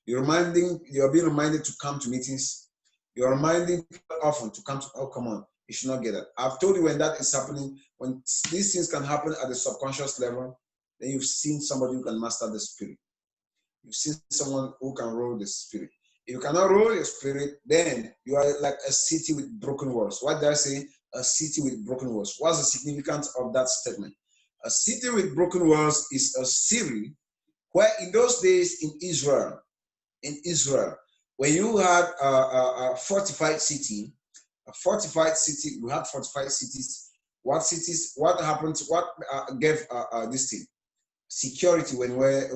You're being reminded to come to meetings. You're reminding people often to come to, oh, come on. You should not get that. I've told you when that is happening, when these things can happen at the subconscious level, then you've seen somebody who can master the spirit. You've seen someone who can roll the spirit. If you cannot roll your spirit, then you are like a city with broken walls. What did I say? A city with broken walls. What's the significance of that statement? A city with broken walls is a city where in those days in Israel, when you had a fortified city, we had fortified cities. What happened? What gave this thing? Security when you had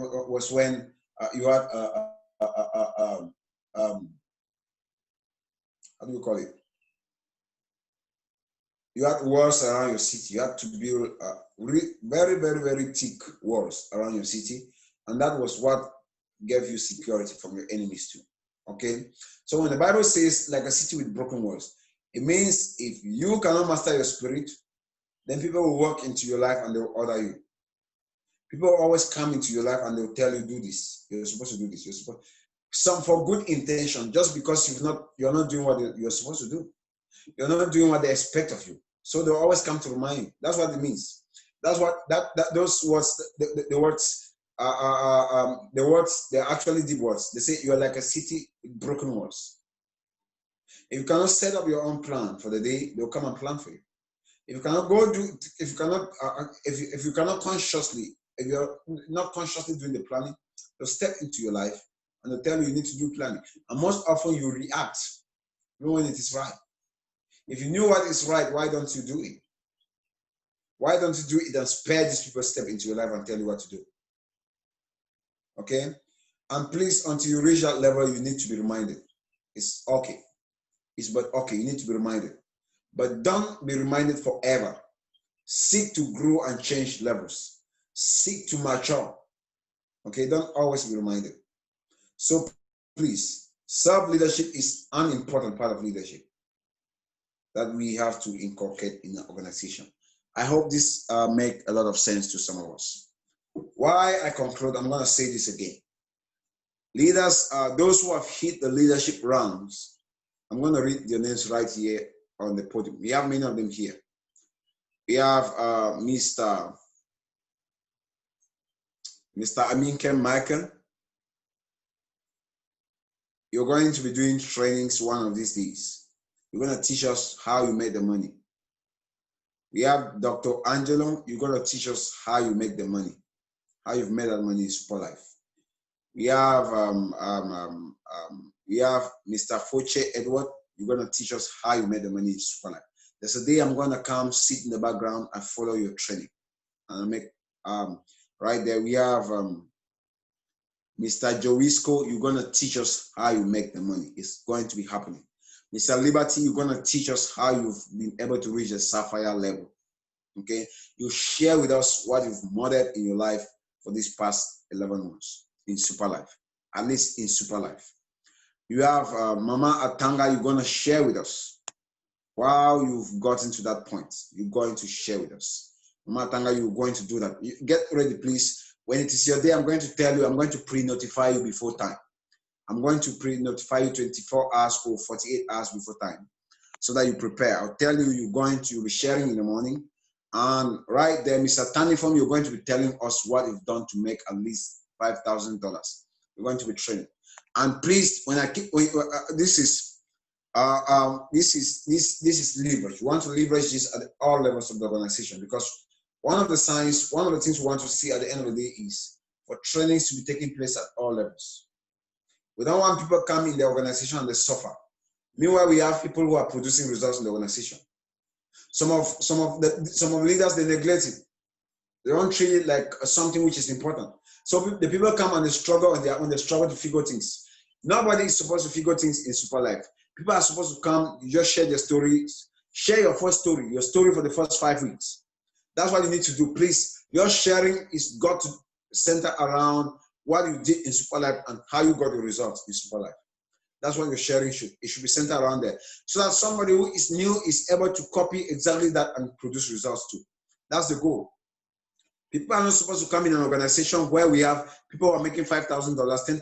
how do you call it? You had walls around your city. You had to build very, very, very thick walls around your city, and that was what gave you security from your enemies too. Okay, so when the Bible says like a city with broken walls, it means if you cannot master your spirit, then people will walk into your life and they will order you. People will always come into your life and they will tell you, do this. You're supposed to do this. You're supposed. Some for good intention, just because you're not doing what you're supposed to do. You're not doing what they expect of you. So they'll always come to remind you. That's what it means. That's what those words, the words, the words, they're actually deep words. They say you're like a city with broken walls. If you cannot set up your own plan for the day, they'll come and plan for you. If you cannot if you cannot consciously, if you're not consciously doing the planning, they'll step into your life and they'll tell you need to do planning. And most often you react even when it is right. If you knew what is right, why don't you do it? Why don't you do it and spare these people step into your life and tell you what to do? Okay? And please, until you reach that level, you need to be reminded. It's okay. Okay, you need to be reminded. But don't be reminded forever. Seek to grow and change levels. Seek to mature. Okay, don't always be reminded. So please, self-leadership is an important part of leadership that we have to inculcate in an organization. I hope this make a lot of sense to some of us. Why I conclude, I'm going to say this again. Leaders, those who have hit the leadership rounds, I'm going to read their names right here on the podium. We have many of them here. We have Mr. Aminken Michael. You're going to be doing trainings one of these days. You're going to teach us how you make the money. We have Dr. Angelo. You're going to teach us how you make the money, how you've made that money in Super Life. We have Mr. Foche Edward. You're going to teach us how you made the money in Super Life. There's a day I'm going to come sit in the background and follow your training. And I'll make right there. We have Mr. Jowisco. You're going to teach us how you make the money. It's going to be happening. Mr. Liberty, you're going to teach us how you've been able to reach the sapphire level. Okay? You share with us what you've modeled in your life for these past 11 months in Super Life, at least in Super Life. You have Mama Atanga, you're going to share with us. Wow, you've gotten to that point. You're going to share with us. Mama Atanga, you're going to do that. Get ready, please. When it is your day, I'm going to tell you, I'm going to pre-notify you before time. I'm going to pre-notify you 24 hours or 48 hours before time so that you prepare. I'll tell you, you'll be sharing in the morning. And right there, Mr. Tanifom, you're going to be telling us what you've done to make at least $5,000. You're going to be training. And please, this is leverage. You want to leverage this at all levels of the organization, because one of the things we want to see at the end of the day is for trainings to be taking place at all levels. We don't want people come in the organization and they suffer. Meanwhile, we have people who are producing results in the organization. Some of the leaders, they neglect it. They don't treat it like something which is important. So the people come and they struggle, and they struggle to figure things. Nobody is supposed to figure things in Super Life. People are supposed to come, you just share their stories. Share your first story, your story for the first 5 weeks. That's what you need to do. Please, your sharing is got to center around what you did in Super Life and how you got the results in Super Life. That's what your sharing should be centered around there. So that somebody who is new is able to copy exactly that and produce results too. That's the goal. People are not supposed to come in an organization where we have people who are making $5,000, $10,000,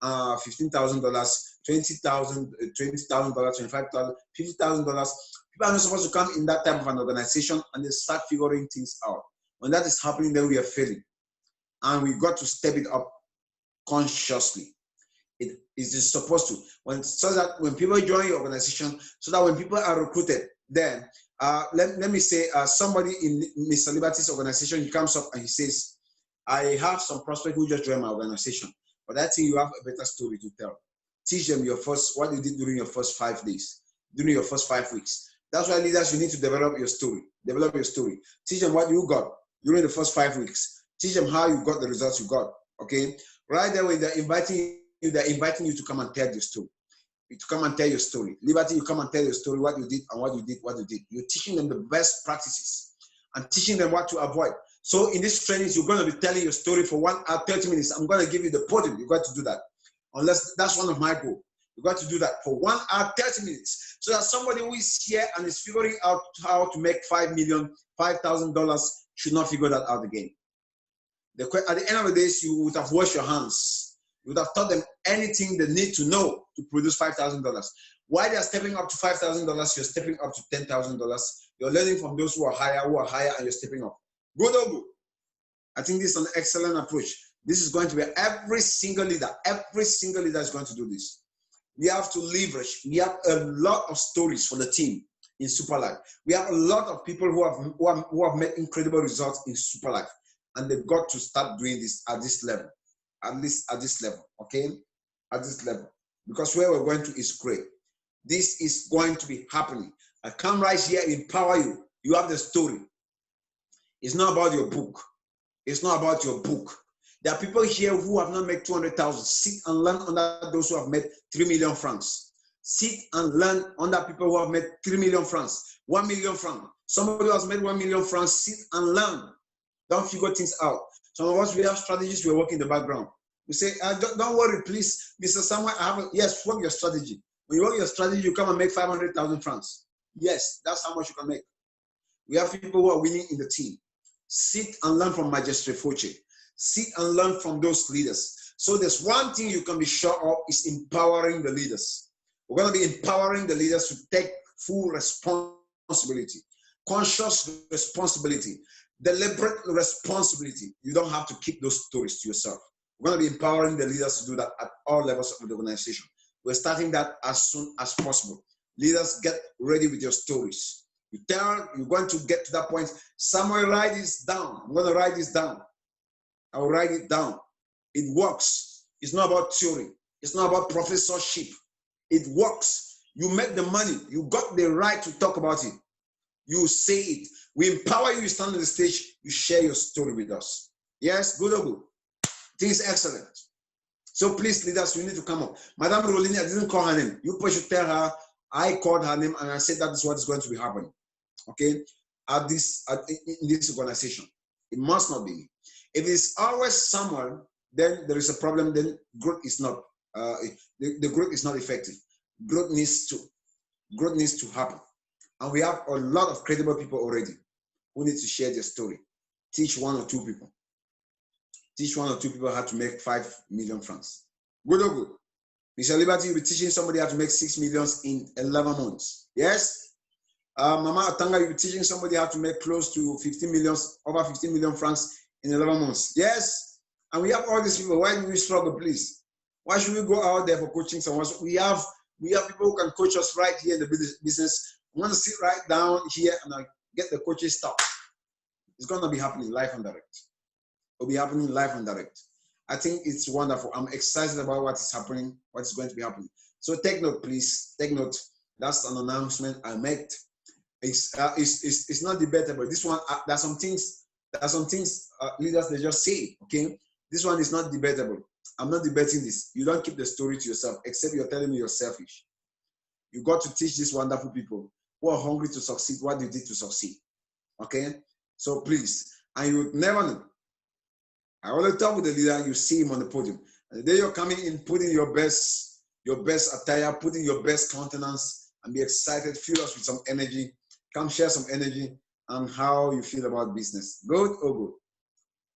$15,000, $20,000, $25,000, $50,000. People are not supposed to come in that type of an organization and they start figuring things out. When that is happening, then we are failing. And we got to step it up consciously. It is supposed to. So that when people join your organization, so that when people are recruited, then let me say somebody in Mr. Liberty's organization, he comes up and he says, I have some prospects who just joined my organization, but I think you have a better story to tell. Teach them what you did during your first 5 days, during your first 5 weeks. That's why leaders, you need to develop your story. Develop your story. Teach them what you got during the first 5 weeks. Teach them how you got the results you got. Okay? Right there when they're inviting you to come and tell your story. To come and tell your story. Liberty, you come and tell your story, what you did and what you did. You're teaching them the best practices and teaching them what to avoid. So in these trainings, you're going to be telling your story for 1 hour, 30 minutes. I'm going to give you the podium. You got to do that. Unless that's one of my goals. You got to do that for 1 hour, 30 minutes. So that somebody who is here and is figuring out how to make $5 million, $5,000 should not figure that out again. At the end of the day, you would have washed your hands. You would have taught them anything they need to know to produce $5,000. While they are stepping up to $5,000, you're stepping up to $10,000. You're learning from those who are higher, and you're stepping up. Good or good? I think this is an excellent approach. This is going to be every single leader is going to do this. We have to leverage. We have a lot of stories for the team in Superlife. We have a lot of people who have made incredible results in Superlife, and they've got to start doing this at this level. At least at this level, okay? At this level. Because where we're going to is great. This is going to be happening. I come right here, empower you. You have the story. It's not about your book. It's not about your book. There are people here who have not made 200,000. Sit and learn under those who have made 3 million francs. Sit and learn under people who have made 3 million francs, 1 million francs. Somebody who has made 1 million francs, sit and learn. Don't figure things out. Some of us, we have strategies, we're working in the background. We say, don't worry, please, Mr. Samuel, yes, work your strategy. When you work your strategy, you come and make 500,000 francs. Yes, that's how much you can make. We have people who are winning in the team. Sit and learn from Majestre Foce. Sit and learn from those leaders. So there's one thing you can be sure of is empowering the leaders. We're going to be empowering the leaders to take full responsibility, conscious responsibility, deliberate responsibility. You don't have to keep those stories to yourself. We're going to be empowering the leaders to do that at all levels of the organization. We're starting that as soon as possible. Leaders, get ready with your stories. You're going to get to that point. Somewhere, write this down. I'm going to write this down. I will write it down. It works. It's not about theory. It's not about professorship. It works. You make the money. You got the right to talk about it. You say it. We empower you. You stand on the stage. You share your story with us. Yes, good or good. Things excellent. So please, leaders, you need to come up. Madame Rolini, I didn't call her name. You should tell her I called her name and I said that is what is going to be happening. Okay, in this organization, it must not be. If it's always someone, then there is a problem. Then growth is not. The growth is not effective. Growth needs to happen, and we have a lot of credible people already who need to share their story. Teach 1 or 2 people. Teach 1 or 2 people how to make 5 million francs. Good or good? Mr. Liberty, you'll be teaching somebody how to make 6 million in 11 months. Yes? Mama Atanga, you'll be teaching somebody how to make close to 15 million, over 15 million francs in 11 months. Yes? And we have all these people. Why do we struggle, please? Why should we go out there for coaching someone? We have people who can coach us right here in the business. I want to sit right down here and get the coaching stuff. It's going to be happening live and direct. It'll be happening live and direct. I think it's wonderful. I'm excited about what is happening, what is going to be happening. So take note, please. Take note. That's an announcement I made. It's not debatable. This one, there's some things leaders, they just say, okay? This one is not debatable. I'm not debating this. You don't keep the story to yourself, except you're telling me you're selfish. You got to teach these wonderful people who are hungry to succeed what you did to succeed. Okay? So please, and you would never know. I always talk with the leader, you see him on the podium. And the day you're coming in, putting your best attire, putting your best countenance, and be excited, fill us with some energy. Come share some energy. and how you feel about business. Good or good?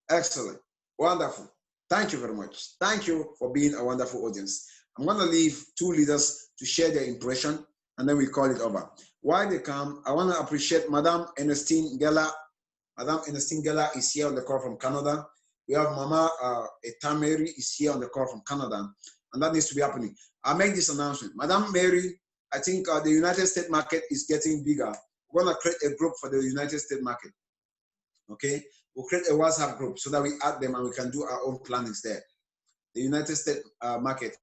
Excellent. Wonderful. Thank you very much. Thank you for being a wonderful audience. I'm going to leave two leaders to share their impression, and then we call it over. While they come, I want to appreciate Madame Ernestine Geller. Madame Ernestine Geller is here on the call from Canada. We have Mama Etameri is here on the call from Canada, and that needs to be happening. I'll make this announcement. Madame Mary, I think the United States market is getting bigger. We're going to create a group for the United States market. Okay, we'll create a WhatsApp group so that we add them and we can do our own plannings there. The United States market.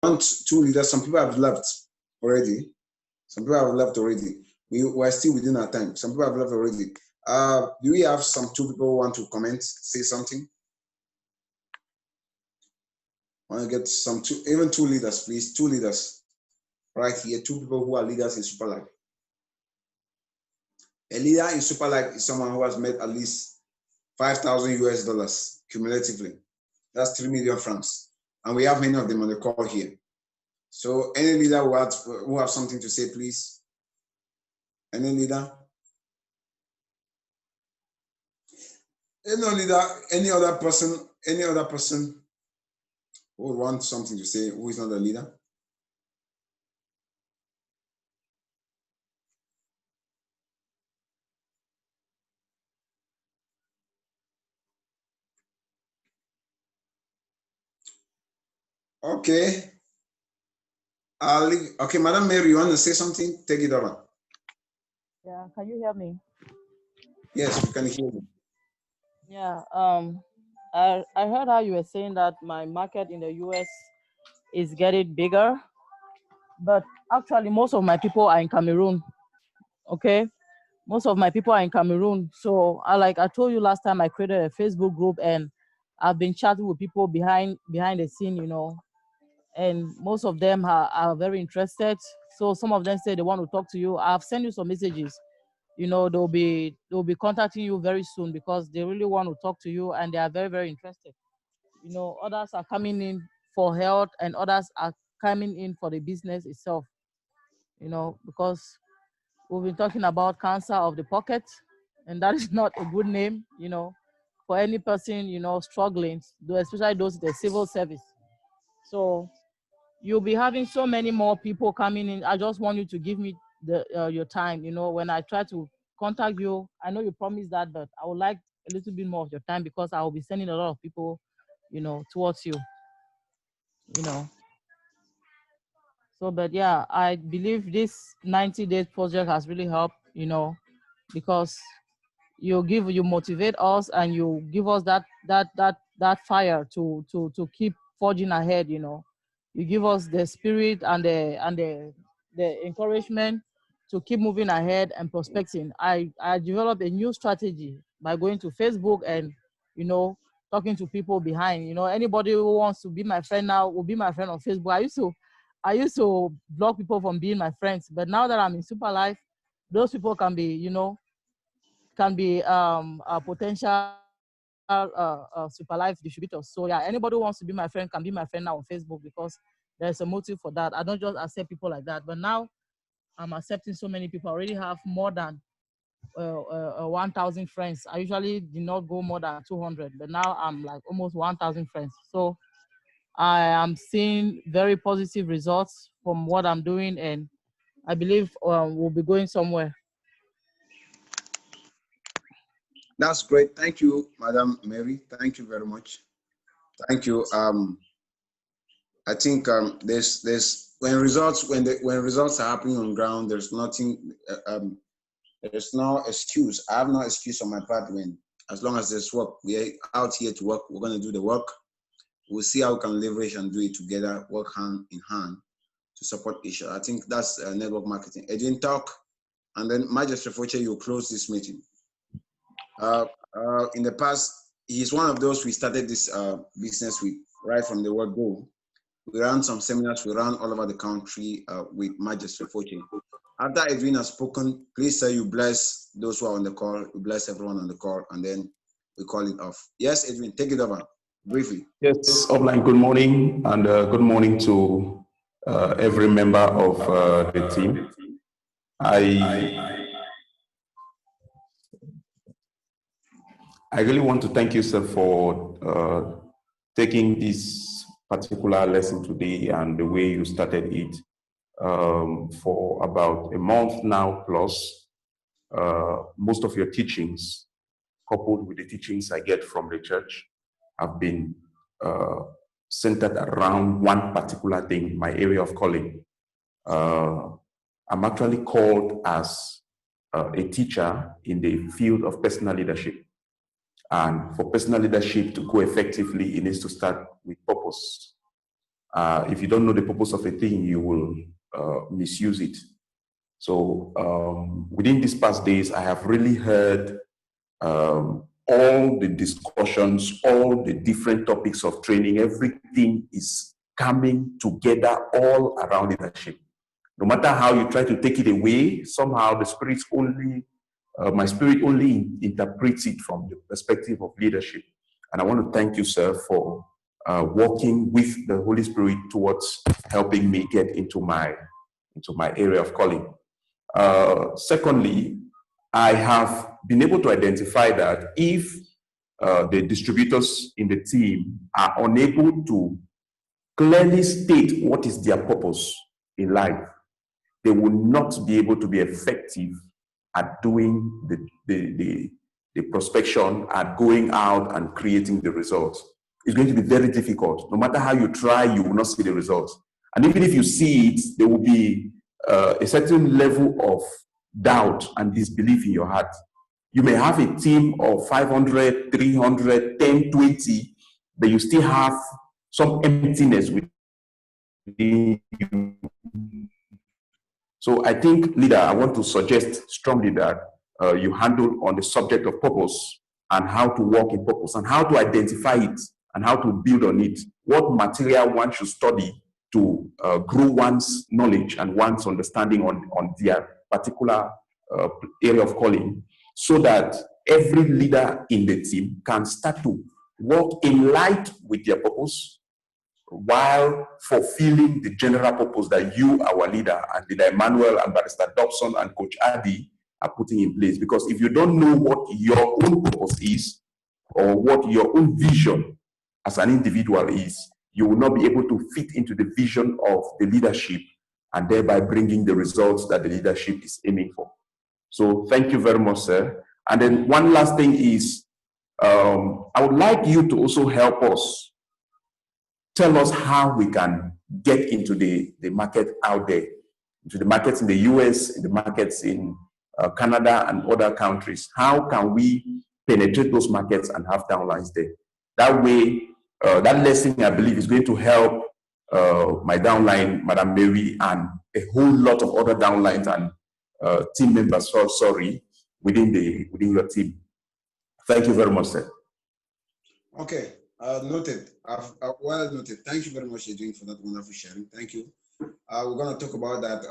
Want two leaders. Some people have left already. Some people have left already. We're still within our time. Some people have left already. Do we have some two people who want to comment, say something? I want to get some two, even two leaders, please. Two leaders right here. Two people who are leaders in Super Life. A leader in Super Life is someone who has made at least 5,000 US dollars cumulatively. That's 3 million francs. And we have many of them on the call here. So any leader who have something to say, please. Any leader? Any leader, any other person who would want something to say who is not a leader? Okay. Okay, Madam Mary, you want to say something? Take it over. Yeah, can you hear me? Yes, we can hear you. Yeah, I heard how you were saying that my market in the US is getting bigger, but actually most of my people are in Cameroon. Okay, most of my people are in Cameroon. So I told you last time, I created a Facebook group and I've been chatting with people behind the scene, and most of them are very interested. So some of them say they want to talk to you. I've sent you some messages. They'll be contacting you very soon because they really want to talk to you and they are very, very interested. Others are coming in for health and others are coming in for the business itself. Because we've been talking about cancer of the pocket, and that is not a good name, for any person, struggling, especially those in the civil service. So you'll be having so many more people coming in. I just want you to give me your time. When I try to contact you, I know you promised that, but I would like a little bit more of your time because I will be sending a lot of people, towards you. you know. So, but yeah, I believe this 90 days project has really helped, because you motivate us and you give us that fire to keep forging ahead. You give us the spirit and the encouragement to keep moving ahead and prospecting. I developed a new strategy by going to Facebook and talking to people behind. Anybody who wants to be my friend now will be my friend on Facebook. I used to block people from being my friends, but now that I'm in Super Life, those people can be a potential Super Life distributors. So yeah, anybody who wants to be my friend can be my friend now on Facebook because there's a motive for that. I don't just accept people like that, but now I'm accepting so many people. I already have more than 1,000 friends. I usually did not go more than 200, but now I'm like almost 1,000 friends. So I am seeing very positive results from what I'm doing, and I believe we'll be going somewhere. That's great. Thank you, Madam Mary. Thank you very much. Thank you. I think there's when results are happening on ground, there's nothing. There's no excuse. I have no excuse on my part. When as long as there's work, we're out here to work. We're going to do the work. We'll see how we can leverage and do it together, work hand in hand to support each other. I think that's network marketing. Edwin, talk, and then Majesty Foche, you'll close this meeting. In the past, he's one of those we started this business with right from the word go. We ran some seminars, we ran all over the country with Majesty Foche. After Edwin has spoken, please say you bless those who are on the call, you bless everyone on the call, and then we call it off. Yes, Edwin, take it over briefly. Yes, offline, good morning, and good morning to every member of the team. I really want to thank you, sir, for taking this particular lesson today and the way you started it. For about a month now plus, most of your teachings, coupled with the teachings I get from the church, have been centered around one particular thing, my area of calling. I'm actually called as a teacher in the field of personal leadership. And for personal leadership to go effectively, it needs to start with purpose. If you don't know the purpose of a thing, you will misuse it. So within these past days, I have really heard all the discussions, all the different topics of training, everything is coming together all around leadership. No matter how you try to take it away, somehow the spirit only, my spirit only interprets it from the perspective of leadership. And I want to thank you, sir, for working with the Holy Spirit towards helping me get into my area of calling. Secondly, I have been able to identify that if the distributors in the team are unable to clearly state what is their purpose in life, they will not be able to be effective at doing the prospection, at going out and creating the results. It's going to be very difficult. No matter how you try, you will not see the results. And even if you see it, there will be a certain level of doubt and disbelief in your heart. You may have a team of 500, 300, 10, 20, but you still have some emptiness within you. So I think, leader, I want to suggest strongly that you handle on the subject of purpose and how to walk in purpose and how to identify it and how to build on it. What material one should study to grow one's knowledge and one's understanding on their particular area of calling, so that every leader in the team can start to walk in light with their purpose while fulfilling the general purpose that you, our leader, and Leader Emmanuel and Barrister Dobson and Coach Adi are putting in place. Because if you don't know what your own purpose is or what your own vision as an individual is, you will not be able to fit into the vision of the leadership and thereby bringing the results that the leadership is aiming for. So thank you very much, sir. And then one last thing is, I would like you to also help us, tell us how we can get into the market out there, into the markets in the US, in the markets in Canada and other countries. How can we penetrate those markets and have downlines there? That way, that lesson, I believe, is going to help my downline, Madam Mary, and a whole lot of other downlines and team members, within your team. Thank you very much, sir. Okay, noted. Well noted. Thank you very much, Edwin, for that wonderful sharing. Thank you. We're going to talk about that.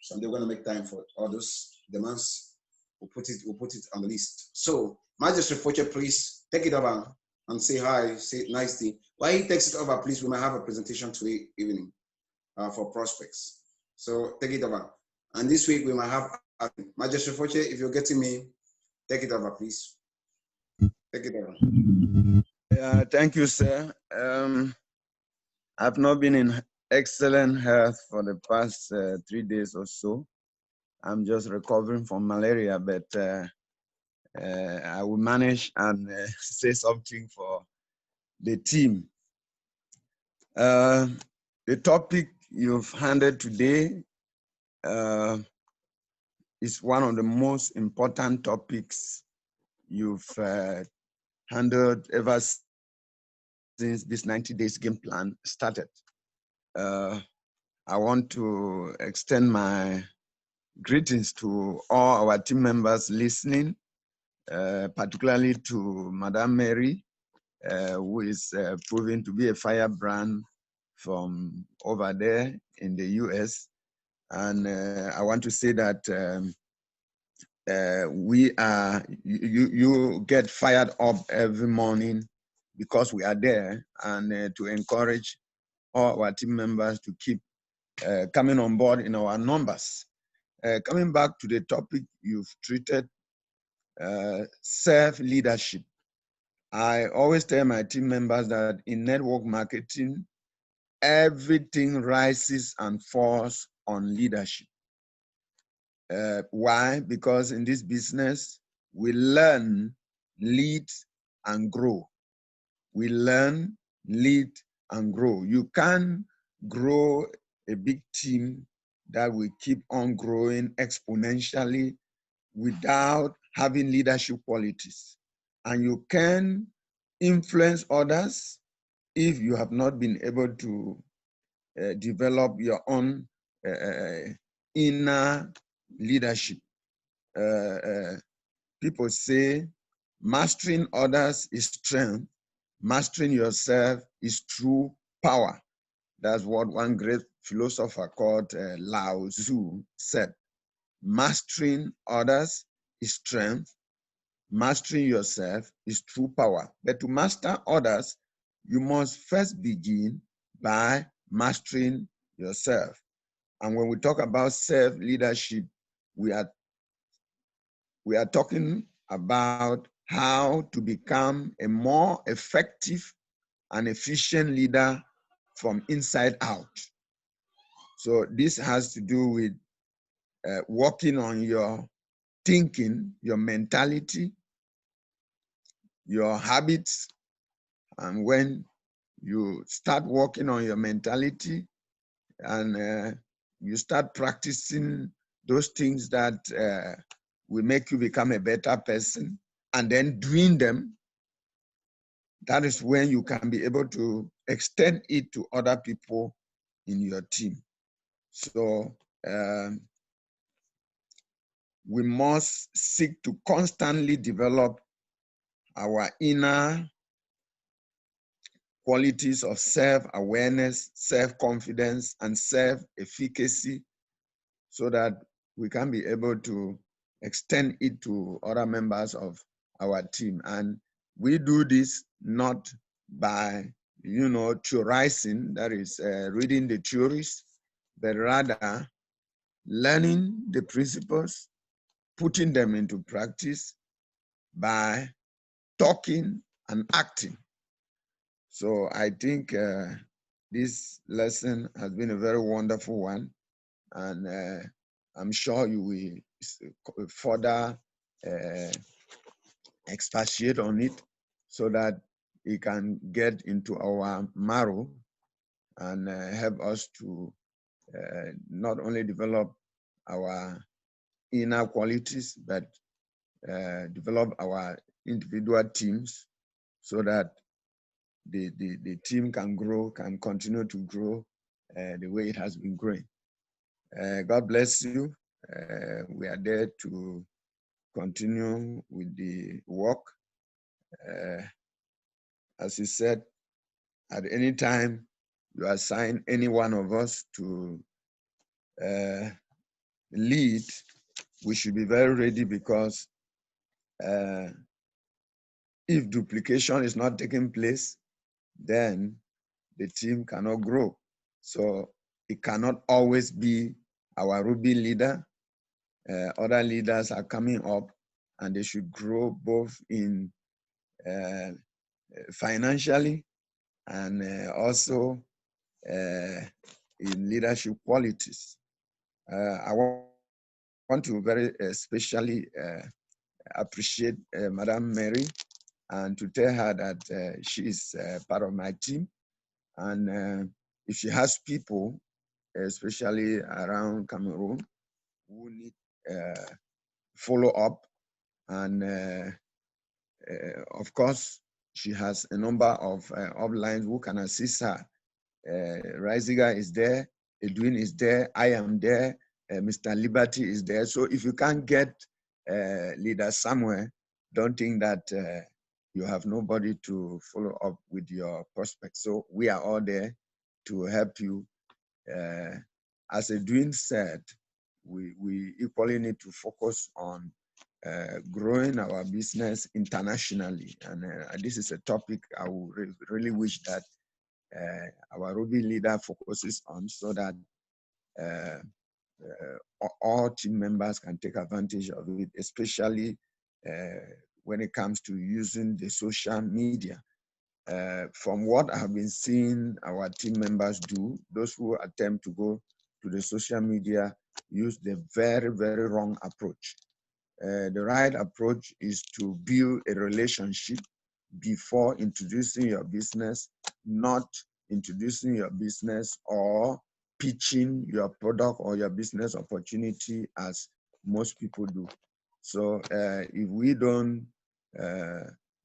Someday we're going to make time for all those demands. We'll put it on the list. So, Magistrate Foche, please take it over and say hi, say nice thing. While he takes it over, please, we might have a presentation today evening for prospects. So take it over. And this week we might have Magistrate Foche, if you're getting me, take it over, please. Take it over. Thank you, sir. I've not been in excellent health for the past 3 days or so. I'm just recovering from malaria, but I will manage and say something for the team. The topic you've handed today is one of the most important topics you've handled ever since this 90 days game plan started. I want to extend my greetings to all our team members listening, particularly to Madame Mary, who is proving to be a firebrand from over there in the US. And I want to say that you get fired up every morning because we are there, and to encourage all our team members to keep coming on board in our numbers. Coming back to the topic you've treated, self-leadership. I always tell my team members that in network marketing, everything rises and falls on leadership. Why? Because in this business, we learn, lead, and grow. We learn, lead, and grow. You can't grow a big team that will keep on growing exponentially without having leadership qualities. And you can influence others if you have not been able to develop your own inner leadership. People say mastering others is strength, mastering yourself is true power. That's what one great philosopher called Lao Tzu said. Mastering others is strength, mastering yourself is true power. But to master others, you must first begin by mastering yourself. And when we talk about self-leadership, we are talking about how to become a more effective and efficient leader from inside out. So this has to do with working on your thinking, your mentality, your habits. And when you start working on your mentality and you start practicing those things that will make you become a better person, and then doing them, that is when you can be able to extend it to other people in your team. So we must seek to constantly develop our inner qualities of self-awareness, self-confidence, and self-efficacy so that we can be able to extend it to other members of our team. And we do this not by, theorizing, that is reading the theories, but rather learning the principles, putting them into practice by talking and acting. So I think this lesson has been a very wonderful one, and I'm sure you will further expatiate on it so that it can get into our marrow and help us to not only develop our inner qualities, but develop our individual teams so that the team can grow, can continue to grow the way it has been growing. God bless you. We are there to continue with the work. As you said, at any time you assign any one of us to lead, we should be very ready, because if duplication is not taking place, then the team cannot grow. So it cannot always be our Ruby leader. Other leaders are coming up, and they should grow both in financially and also in leadership qualities. I want to very especially appreciate Madame Mary, and to tell her that she is part of my team, And if she has people, especially around Cameroon, who need follow up, and of course, she has a number of uplines who can assist her. Riziga is there, Edwin is there, I am there, Mr. Liberty is there. So if you can't get leader somewhere, don't think that you have nobody to follow up with your prospects. So we are all there to help you. As Edwin said, we equally need to focus on growing our business internationally. And this is a topic I would really wish that our Ruby leader focuses on, so that all team members can take advantage of it, especially when it comes to using the social media. From what I have been seeing our team members do, those who attempt to go to the social media use the very, very wrong approach. The right approach is to build a relationship before introducing your business, not introducing your business or pitching your product or your business opportunity as most people do. So if we don't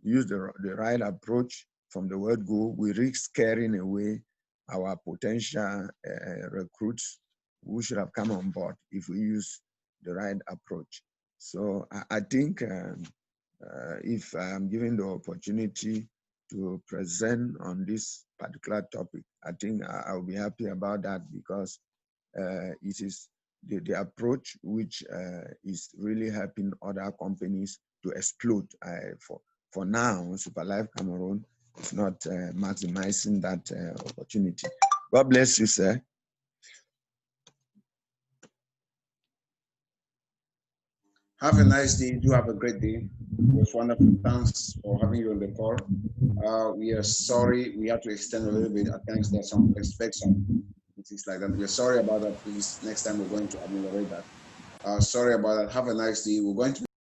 use the right approach from the word go, we risk scaring away our potential recruits who should have come on board if we use the right approach. So I think if I'm given the opportunity to present on this particular topic, I think I'll be happy about that, because it is the approach which is really helping other companies to explode. For now, Superlife Cameroon is not maximizing that opportunity. God bless you, sir. Have a nice day. Do have a great day. It was wonderful. Thanks for having you on the call. We are sorry we have to extend a little bit. I think there's some inspection and things like that. We're sorry about that. Please, next time we're going to ameliorate that. Sorry about that. Have a nice day. We're going to